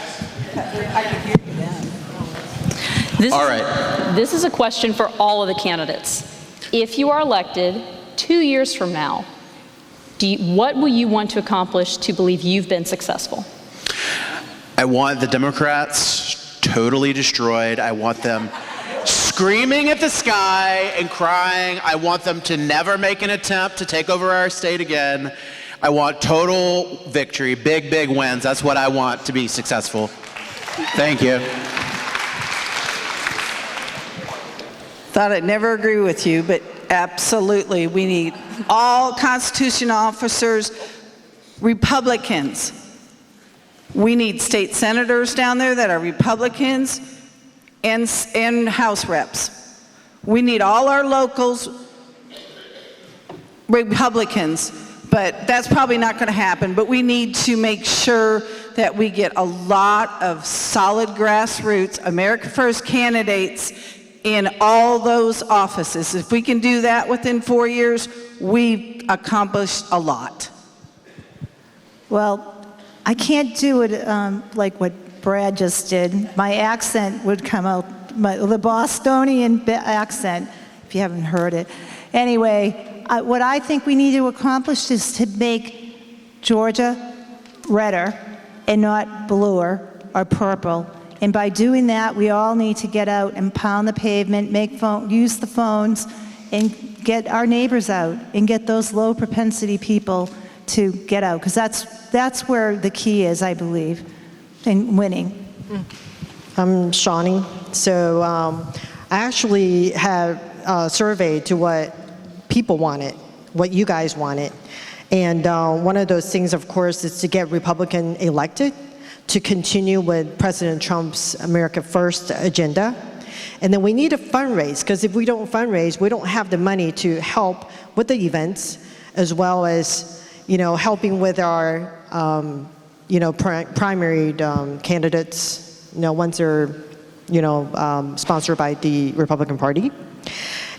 I can hear you then.
All right.
This is a question for all of the candidates. If you are elected 2 years from now, what will you want to accomplish to believe you've been successful?
I want the Democrats totally destroyed. I want them screaming at the sky and crying. I want them to never make an attempt to take over our state again. I want total victory, big wins. That's what I want to be successful. Thank you.
Thought I'd never agree with you, but absolutely, we need all Constitution officers, Republicans. We need state senators down there that are Republicans and House reps. We need all our locals, Republicans, but that's probably not going to happen. But we need to make sure that we get a lot of solid grassroots, America First candidates in all those offices. If we can do that within 4 years, we've accomplished a lot.
Well, I can't do it like what Brad just did. My accent would come out, the Bostonian accent, if you haven't heard it. Anyway, what I think we need to accomplish is to make Georgia redder and not bluer or purple. And by doing that, we all need to get out and pound the pavement, use the phones, and get our neighbors out and get those low propensity people to get out, because that's where the key is, I believe, in winning.
I'm Shawnee. So I actually had a survey to what people wanted, what you guys wanted. And one of those things, of course, is to get Republican elected, to continue with President Trump's America First agenda. And then we need to fundraise, because if we don't fundraise, we don't have the money to help with the events, as well as helping with our, primary candidates, once they're, sponsored by the Republican Party,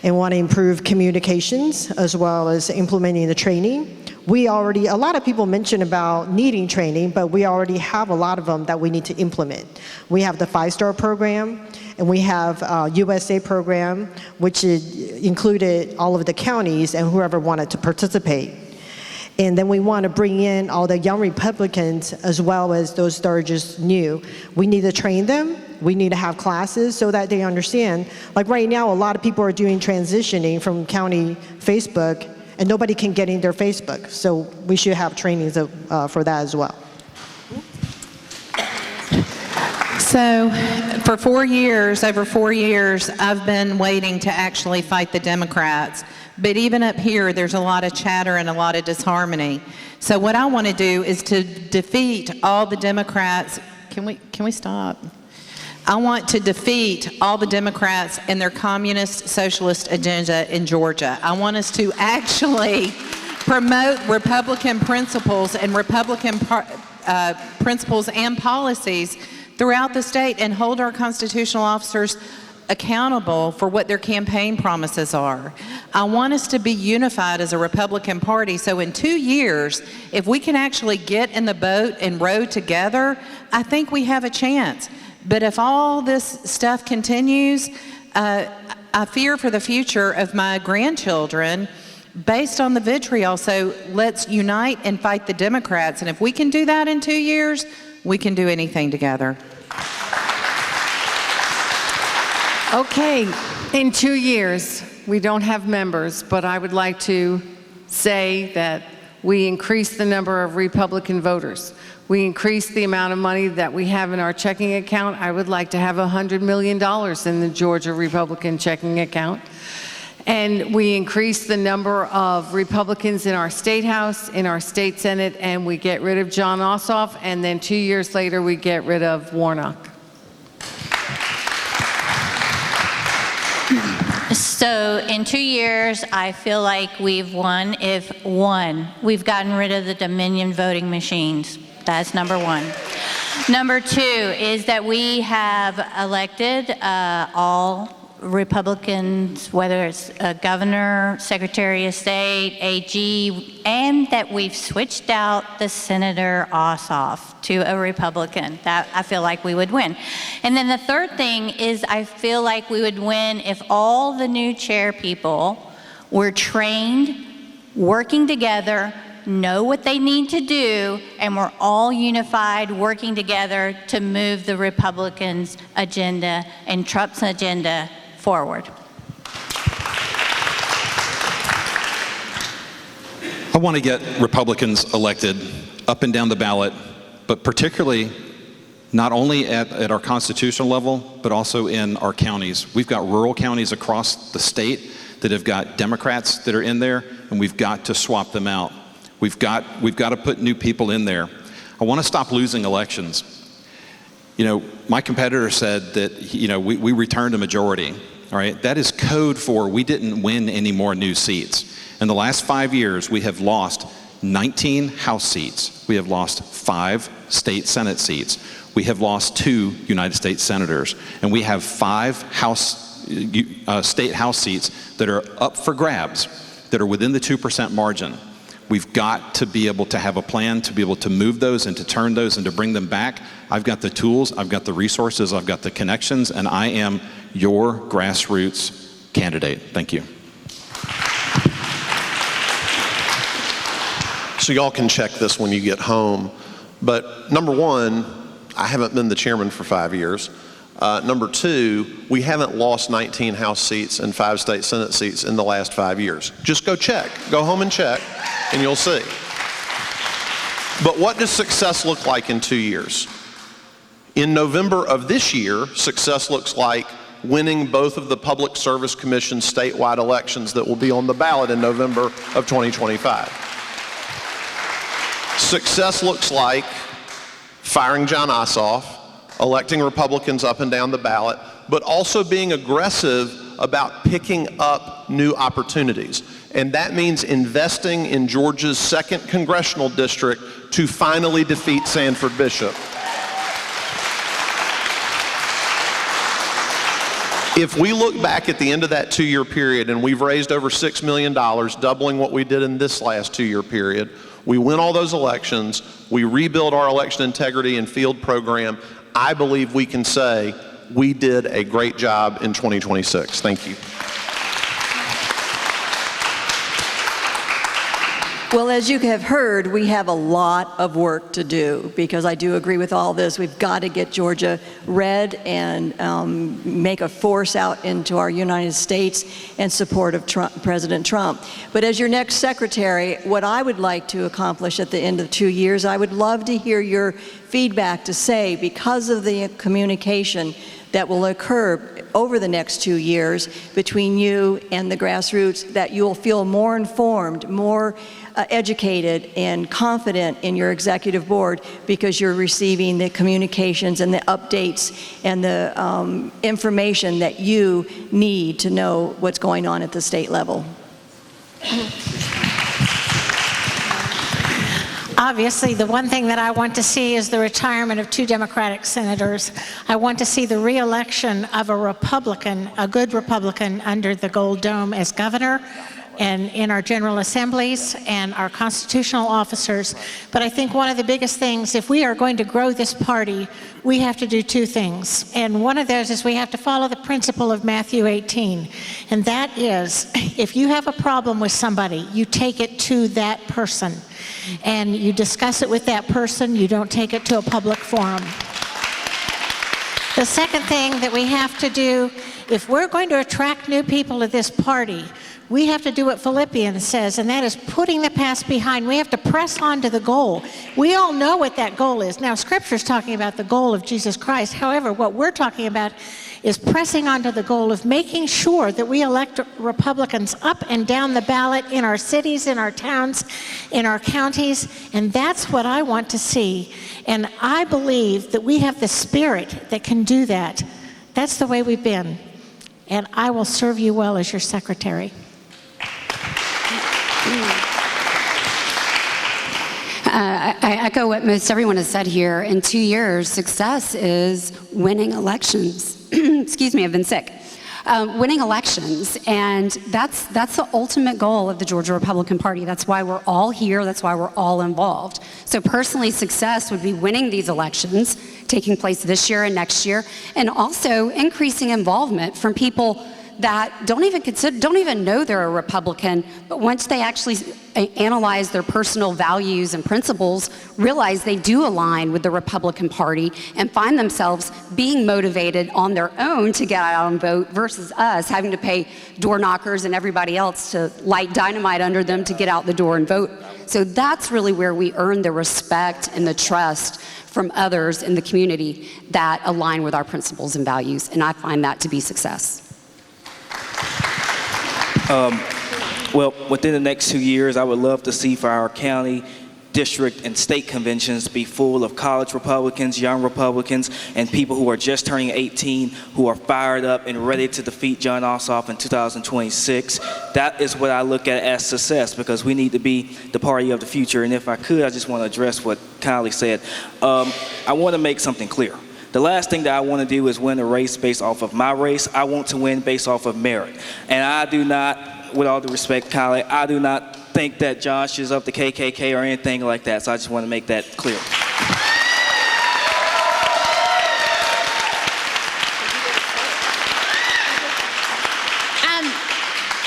and want to improve communications as well as implementing the training. A lot of people mention about needing training, but we already have a lot of them that we need to implement. We have the 5-star program, and we have USA program, which included all of the counties and whoever wanted to participate. And then we want to bring in all the young Republicans as well as those that are just new. We need to train them. We need to have classes so that they understand. Like right now, a lot of people are doing transitioning from county Facebook, and nobody can get in their Facebook. So we should have trainings for that as well.
So for 4 years, over 4 years, I've been waiting to actually fight the Democrats. But even up here, there's a lot of chatter and a lot of disharmony. So what I want to do is to defeat all the Democrats. Can we stop? I want to defeat all the Democrats and their communist socialist agenda in Georgia. I want us to actually promote Republican principles and Republican principles and policies throughout the state and hold our constitutional officers accountable for what their campaign promises are. I want us to be unified as a Republican Party, so in 2 years, if we can actually get in the boat and row together, I think we have a chance. But if all this stuff continues, I fear for the future of my grandchildren based on the vitriol. So let's unite and fight the Democrats, and if we can do that in 2 years, we can do anything together.
Okay, in 2 years, we don't have members, but I would like to say that we increased the number of Republican voters. We increased the amount of money that we have in our checking account. I would like to have $100 million in the Georgia Republican checking account. And we increased the number of Republicans in our state house, in our state senate, and we get rid of John Ossoff, and then 2 years later, we get rid of Warnock.
So in 2 years, I feel like we've won. If one, we've gotten rid of the Dominion voting machines. That's number one. Number two is that we have elected all Republicans, whether it's a governor, secretary of state, AG, and that we've switched out the Senator Ossoff to a Republican. That I feel like we would win. And then the third thing is I feel like we would win if all the new chair people were trained, working together, know what they need to do, and we're all unified, working together to move the Republicans' agenda and Trump's agenda forward.
I want to get Republicans elected up and down the ballot, but particularly not only at our constitutional level, but also in our counties. We've got rural counties across the state that have got Democrats that are in there, and we've got to swap them out. We've got to put new people in there. I want to stop losing elections. My competitor said that, we returned a majority. All right, that is code for we didn't win any more new seats. In the last 5 years, we have lost 19 House seats. We have lost 5 state Senate seats. We have lost 2 United States senators. And we have 5 House state House seats that are up for grabs, that are within the 2% margin. We've got to be able to have a plan to be able to move those and to turn those and to bring them back. I've got the tools, I've got the resources, I've got the connections, and I am your grassroots candidate. Thank you.
So y'all can check this when you get home. But number one, I haven't been the chairman for 5 years. Number two, we haven't lost 19 House seats and 5 state Senate seats in the last 5 years. Just go check. Go home and check, and you'll see. But what does success look like in 2 years? In November of this year, success looks like winning both of the Public Service Commission statewide elections that will be on the ballot in November of 2025. Success looks like firing John Ossoff, electing Republicans up and down the ballot, but also being aggressive about picking up new opportunities. And that means investing in Georgia's 2nd congressional district to finally defeat Sanford Bishop. If we look back at the end of that 2-year period, and we've raised over $6 million, doubling what we did in this last 2-year period, we win all those elections, we rebuild our election integrity and field program, I believe we can say we did a great job in 2026. Thank you.
Well, as you have heard, we have a lot of work to do, because I do agree with all this. We've got to get Georgia red and make a force out into our United States in support of President Trump. But as your next secretary, what I would like to accomplish at the end of 2 years, I would love to hear your feedback to say, because of the communication that will occur over the next 2 years between you and the grassroots, that you'll feel more informed, more educated and confident in your executive board, because you're receiving the communications and the updates and the information that you need to know what's going on at the state level.
Obviously, the one thing that I want to see is the retirement of 2 Democratic senators. I want to see the re-election of a Republican, a good Republican, under the Gold Dome as governor and in our General Assemblies and our constitutional officers. But I think one of the biggest things, if we are going to grow this party, we have to do 2 things. And one of those is we have to follow the principle of Matthew 18. And that is, if you have a problem with somebody, you take it to that person. And you discuss it with that person. You don't take it to a public forum. The second thing that we have to do, if we're going to attract new people to this party, we have to do what Philippians says, and that is putting the past behind. We have to press on to the goal. We all know what that goal is. Now, Scripture's talking about the goal of Jesus Christ. However, what we're talking about is pressing on to the goal of making sure that we elect Republicans up and down the ballot in our cities, in our towns, in our counties, and that's what I want to see. And I believe that we have the spirit that can do that. That's the way we've been. And I will serve you well as your secretary.
I echo what most everyone has said here. In 2 years, success is winning elections. Excuse me, I've been sick. Winning elections, and that's the ultimate goal of the Georgia Republican Party. That's why we're all here. That's why we're all involved. So personally, success would be winning these elections, taking place this year and next year, and also increasing involvement from people that don't even know they're a Republican, but once they actually analyze their personal values and principles, realize they do align with the Republican Party and find themselves being motivated on their own to get out and vote versus us having to pay door knockers and everybody else to light dynamite under them to get out the door and vote. So that's really where we earn the respect and the trust from others in the community that align with our principles and values, and I find that to be success.
Well, within the next 2 years, I would love to see for our county, district, and state conventions be full of college Republicans, young Republicans, and people who are just turning 18 who are fired up and ready to defeat John Ossoff in 2026. That is what I look at as success, because we need to be the party of the future. And if I could, I just want to address what Kylie said. I want to make something clear. The last thing that I want to do is win a race based off of my race. I want to win based off of merit. And I do not, with all due respect, Kylie, I do not think that Josh is of the KKK or anything like that. So I just want to make that clear.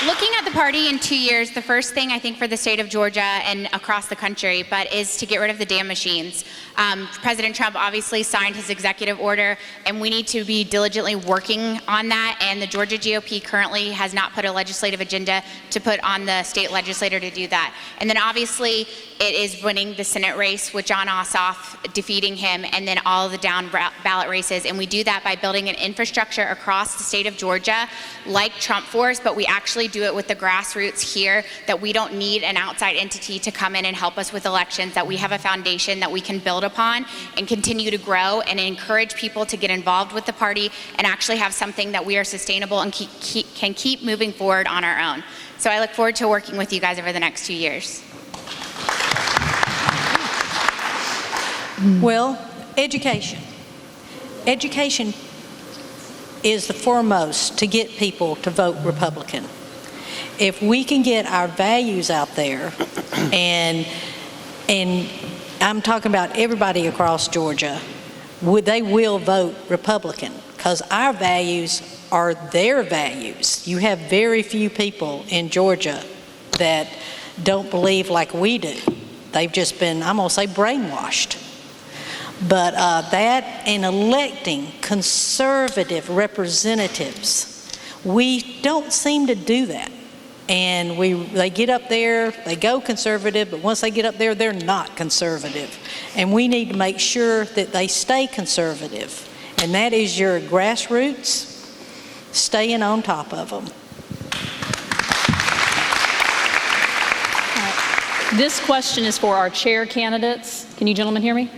Looking at the party in 2 years, the first thing I think for the state of Georgia and across the country, but is to get rid of the damn machines. President Trump obviously signed his executive order, and we need to be diligently working on that. And the Georgia GOP currently has not put a legislative agenda to put on the state legislator to do that. And then obviously it is winning the Senate race with John Ossoff, defeating him, and then all of the down ballot races. And we do that by building an infrastructure across the state of Georgia like Trump Force, but we actually do it with the grassroots here, that we don't need an outside entity to come in and help us with elections, that we have a foundation that we can build upon and continue to grow and encourage people to get involved with the party and actually have something that we are sustainable and can keep moving forward on our own. So I look forward to working with you guys over the next 2 years.
Well, education. Education is the foremost to get people to vote Republican. If we can get our values out there, and I'm talking about everybody across Georgia, they will vote Republican, because our values are their values. You have very few people in Georgia that don't believe like we do. They've just been, I'm going to say, brainwashed. But that and electing conservative representatives, we don't seem to do that. And they get up there, they go conservative, but once they get up there, they're not conservative. And we need to make sure that they stay conservative. And that is your grassroots, staying on top of them.
This question is for our chair candidates. Can you gentlemen hear me?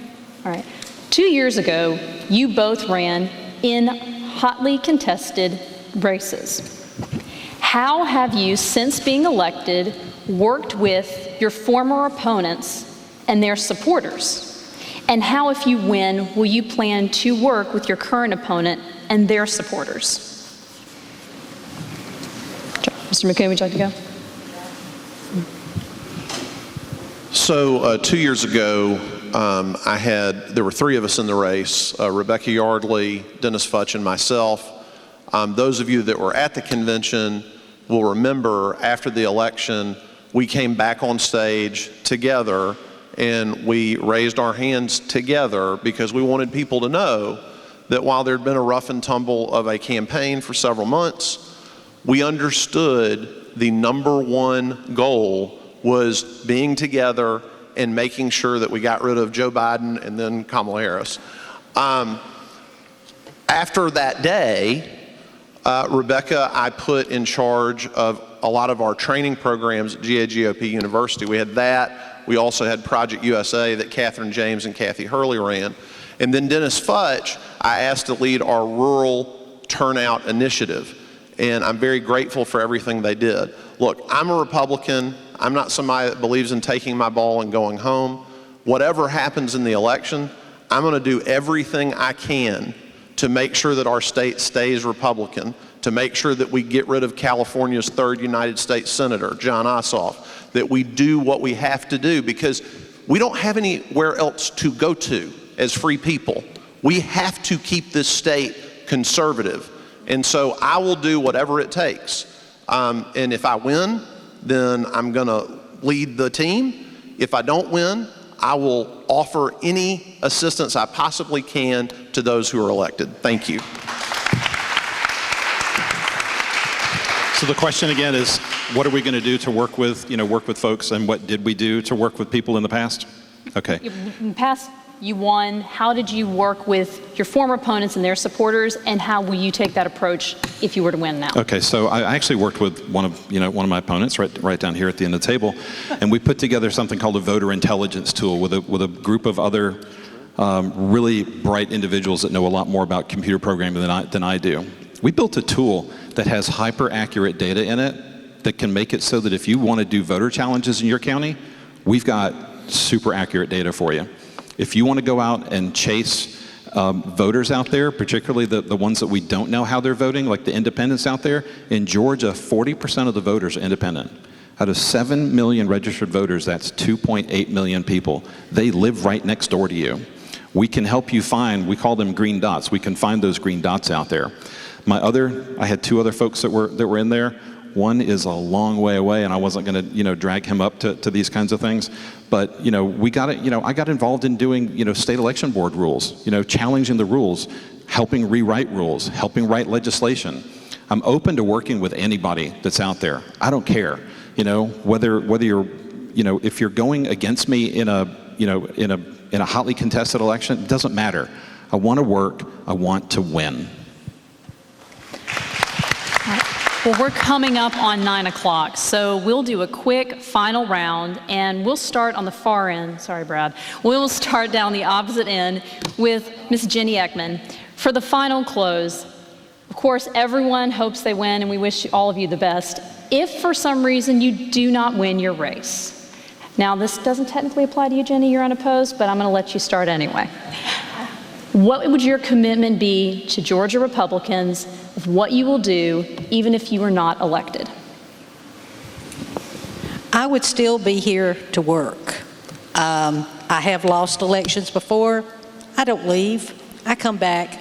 All right. 2 years ago, you both ran in hotly contested races. How have you, since being elected, worked with your former opponents and their supporters? And how, if you win, will you plan to work with your current opponent and their supporters? Mr. McCoon, would you like to go?
So 2 years ago, there were three of us in the race, Rebecca Yardley, Dennis Futch, and myself. Those of you that were at the convention will remember after the election, we came back on stage together and we raised our hands together because we wanted people to know that while there'd been a rough and tumble of a campaign for several months, we understood the number one goal was being together and making sure that we got rid of Joe Biden and then Kamala Harris. After that day, Rebecca, I put in charge of a lot of our training programs at GaGOP University. We had that. We also had Project USA that Catherine James and Kathy Hurley ran. And then Dennis Futch, I asked to lead our rural turnout initiative. And I'm very grateful for everything they did. Look, I'm a Republican. I'm not somebody that believes in taking my ball and going home. Whatever happens in the election, I'm going to do everything I can to make sure that our state stays Republican, to make sure that we get rid of California's third United States Senator, John Ossoff, that we do what we have to do because we don't have anywhere else to go to as free people. We have to keep this state conservative. And so I will do whatever it takes. And if I win, then I'm going to lead the team. If I don't win, I will offer any assistance I possibly can to those who are elected. Thank you.
So the question again is, what are we going to do to work with folks, and what did we do to work with people in the past? Okay.
In the past, you won. How did you work with your former opponents and their supporters, and how will you take that approach if you were to win now?
Okay, so I actually worked with one of my opponents right down here at the end of the table, and we put together something called a voter intelligence tool with a group of other really bright individuals that know a lot more about computer programming than I do. We built a tool that has hyper accurate data in it that can make it so that if you want to do voter challenges in your county, we've got super accurate data for you. If you want to go out and chase voters out there, particularly the ones that we don't know how they're voting, like the independents out there. In Georgia, 40% of the voters are independent. Out of 7 million registered voters, that's 2.8 million people. They live right next door to you. We can help you find, we call them green dots. We can find those green dots out there. I had 2 other folks that were in there. One is a long way away, and I wasn't going to, drag him up to these kinds of things. But, I got involved in doing, state election board rules, challenging the rules, helping rewrite rules, helping write legislation. I'm open to working with anybody that's out there. I don't care, whether you're, if you're going against me in a hotly contested election, it doesn't matter. I want to work. I want to win.
Well, we're coming up on 9 o'clock, so we'll do a quick final round, and we'll start on the far end. Sorry, Brad. We'll start down the opposite end with Ms. Jenny Ekman. For the final close, of course, everyone hopes they win, and we wish all of you the best. If for some reason you do not win your race, now this doesn't technically apply to you, Jenny, you're unopposed, but I'm going to let you start anyway. What would your commitment be to Georgia Republicans of what you will do even if you were not elected?
I would still be here to work. I have lost elections before. I don't leave. I come back.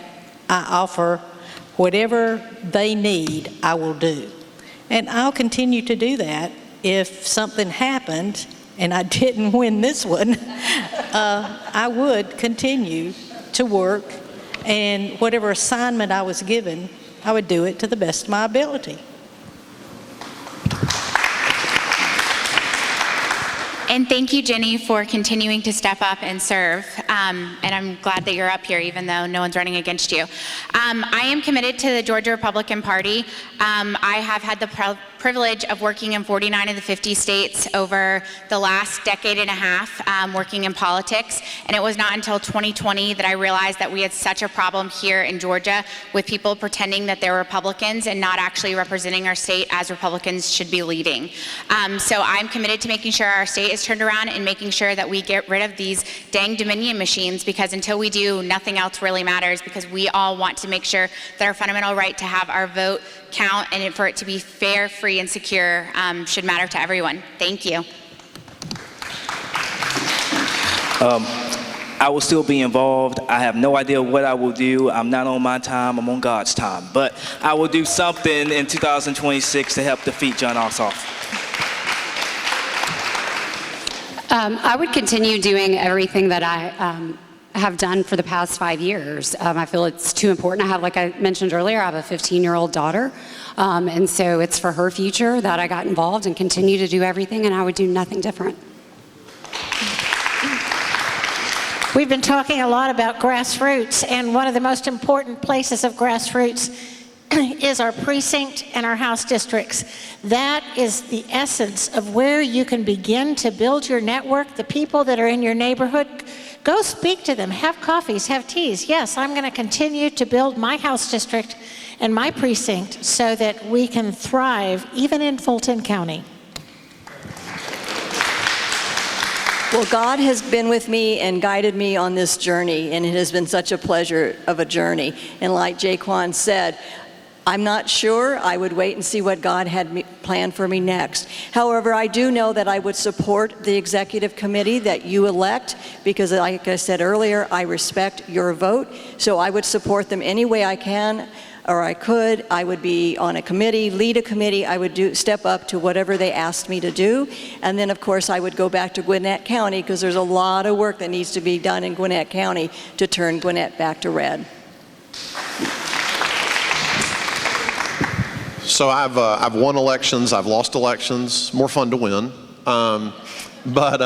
I offer whatever they need, I will do. And I'll continue to do that. If something happened and I didn't win this one, I would continue to work, and whatever assignment I was given, I would do it to the best of my ability.
And thank you, Jenny, for continuing to step up and serve. And I'm glad that you're up here, even though no one's running against you. I am committed to the Georgia Republican Party. I have had the privilege of working in 49 of the 50 states over the last decade and a half, working in politics. And it was not until 2020 that I realized that we had such a problem here in Georgia with people pretending that they're Republicans and not actually representing our state as Republicans should be leading. So I'm committed to making sure our state is turned around and making sure that we get rid of these dang Dominion machines, because until we do, nothing else really matters, because we all want to make sure that our fundamental right to have our vote count and for it to be fair, free, and secure should matter to everyone. Thank you.
I will still be involved. I have no idea what I will do. I'm not on my time, I'm on God's time. But I will do something in 2026 to help defeat John Ossoff.
I would continue doing everything that I have done for the past 5 years. I feel it's too important. I have, like I mentioned earlier, I have a 15-year-old daughter. And so it's for her future that I got involved and continue to do everything, and I would do nothing different.
We've been talking a lot about grassroots, and one of the most important places of grassroots is our precinct and our House districts. That is the essence of where you can begin to build your network. The people that are in your neighborhood, go speak to them, have coffees, have teas. Yes, I'm going to continue to build my House district and my precinct so that we can thrive even in Fulton County.
Well, God has been with me and guided me on this journey, and it has been such a pleasure of a journey. And like Jaquan said, I'm not sure. I would wait and see what God had planned for me next. However, I do know that I would support the executive committee that you elect, because like I said earlier, I respect your vote. So I would support them any way I can, or I could. I would be on a committee, lead a committee. I would step up to whatever they asked me to do. And then, of course, I would go back to Gwinnett County, because there's a lot of work that needs to be done in Gwinnett County to turn Gwinnett back to red.
So I've won elections, I've lost elections, more fun to win. But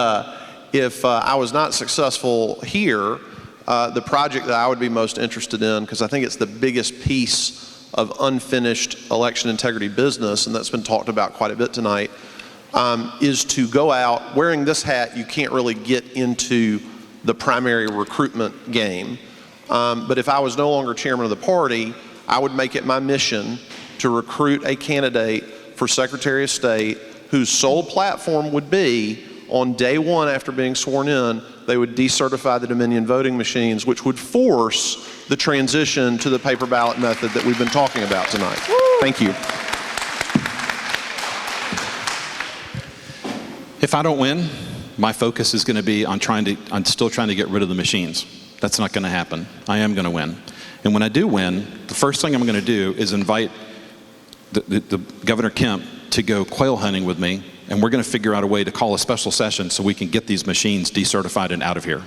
if I was not successful here, the project that I would be most interested in, because I think it's the biggest piece of unfinished election integrity business, and that's been talked about quite a bit tonight, is to go out, wearing this hat, you can't really get into the primary recruitment game. But if I was no longer chairman of the party, I would make it my mission to recruit a candidate for Secretary of State whose sole platform would be on day one after being sworn in, they would decertify the Dominion voting machines, which would force the transition to the paper ballot method that we've been talking about tonight. Thank you.
If I don't win, my focus is going to be on I'm still trying to get rid of the machines. That's not going to happen. I am going to win. And when I do win, the first thing I'm going to do is invite the Governor Kemp to go quail hunting with me, and we're going to figure out a way to call a special session so we can get these machines decertified and out of here.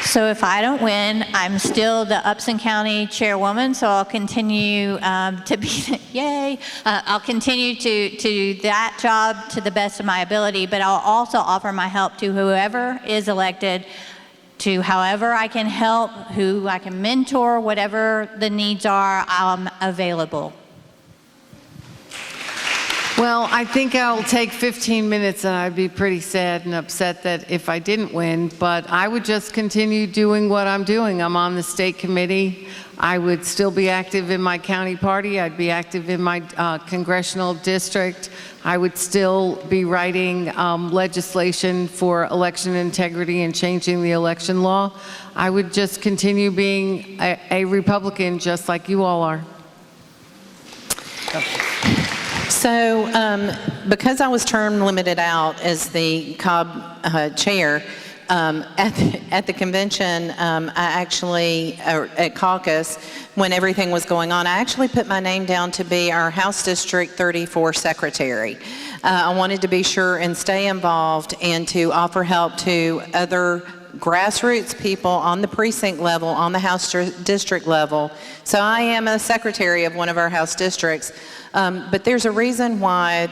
So if I don't win, I'm still the Upson County chairwoman, so I'll continue to be, yay, I'll continue to do that job to the best of my ability, but I'll also offer my help to whoever is elected, to however I can help, who I can mentor, whatever the needs are, I'm available.
Well, I think I'll take 15 minutes and I'd be pretty sad and upset that if I didn't win, but I would just continue doing what I'm doing. I'm on the state committee. I would still be active in my county party. I'd be active in my congressional district. I would still be writing legislation for election integrity and changing the election law. I would just continue being a Republican just like you all are.
So because I was term limited out as the COB chair, at the convention, I actually, at caucus, when everything was going on, I actually put my name down to be our House District 34 secretary. I wanted to be sure and stay involved and to offer help to other grassroots people on the precinct level, on the House district level. So I am a secretary of one of our House districts. But there's a reason why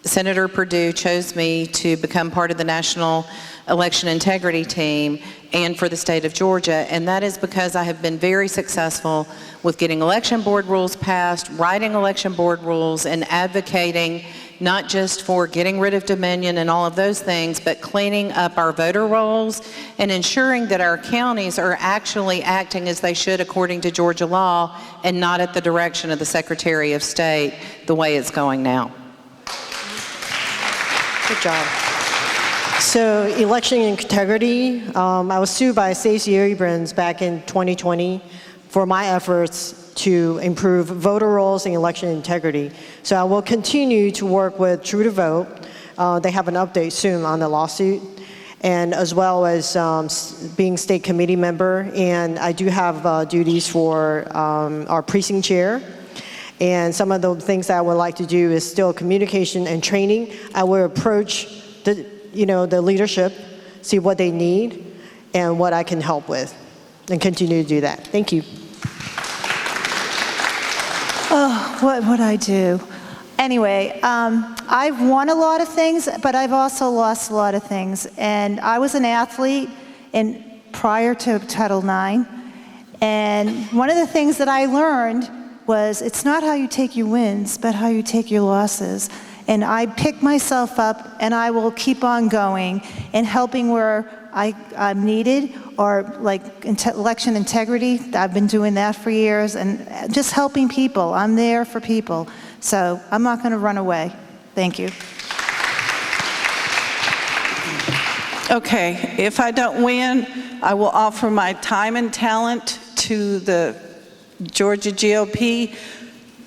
Senator Perdue chose me to become part of the National Election Integrity Team and for the state of Georgia, and that is because I have been very successful with getting election board rules passed, writing election board rules, and advocating not just for getting rid of Dominion and all of those things, but cleaning up our voter rolls and ensuring that our counties are actually acting as they should according to Georgia law and not at the direction of the Secretary of State the way it's going now.
Good job. So election integrity, I was sued by Stacey Abrams back in 2020 for my efforts to improve voter rolls and election integrity. So I will continue to work with True to Vote. They have an update soon on the lawsuit, and as well as being state committee member. And I do have duties for our precinct chair. And some of the things that I would like to do is still communication and training. I will approach the leadership, see what they need and what I can help with, and continue to do that. Thank you.
Oh, what would I do? Anyway, I've won a lot of things, but I've also lost a lot of things. And I was an athlete prior to Title IX. And one of the things that I learned was it's not how you take your wins, but how you take your losses. And I pick myself up, and I will keep on going and helping where I'm needed, or like election integrity. I've been doing that for years, and just helping people. I'm there for people. So I'm not going to run away. Thank you.
Okay, if I don't win, I will offer my time and talent to the Georgia GOP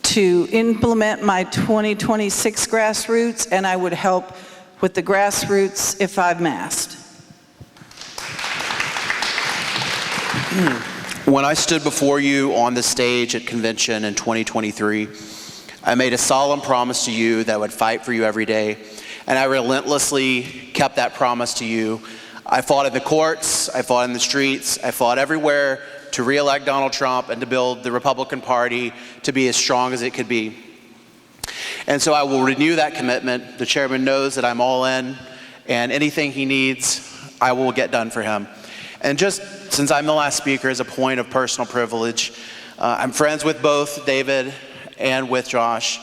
to implement my 2026 grassroots, and I would help with the grassroots if I'm asked.
When I stood before you on the stage at convention in 2023, I made a solemn promise to you that I would fight for you every day, and I relentlessly kept that promise to you. I fought in the courts, I fought in the streets, I fought everywhere to re-elect Donald Trump and to build the Republican Party to be as strong as it could be. And so I will renew that commitment. The chairman knows that I'm all in, and anything he needs, I will get done for him. And just since I'm the last speaker, as a point of personal privilege, I'm friends with both David and with Josh.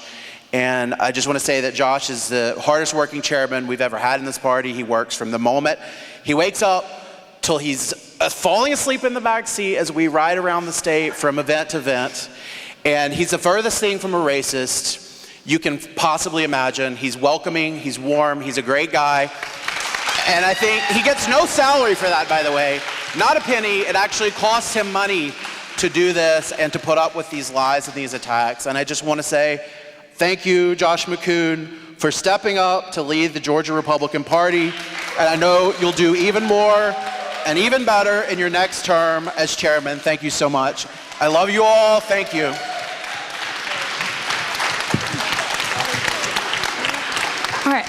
And I just want to say that Josh is the hardest working chairman we've ever had in this party. He works from the moment he wakes up till he's falling asleep in the back seat as we ride around the state from event to event. And he's the furthest thing from a racist. you can possibly imagine. He's welcoming, he's warm, he's a great guy. And I think he gets no salary for that, by the way. Not a penny. It actually costs him money to do this and to put up with these lies and these attacks. And I just want to say thank you, Josh McCoon, for stepping up to lead the Georgia Republican Party. And I know you'll do even more and even better in your next term as chairman. Thank you so much. I love you all. Thank you.
All right.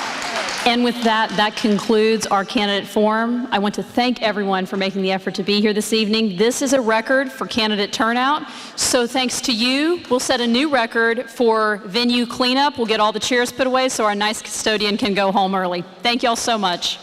And with that, that concludes our candidate forum. I want to thank everyone for making the effort to be here this evening. This is a record for candidate turnout. So thanks to you, we'll set a new record for venue cleanup. We'll get all the chairs put away so our nice custodian can go home early. Thank you all so much.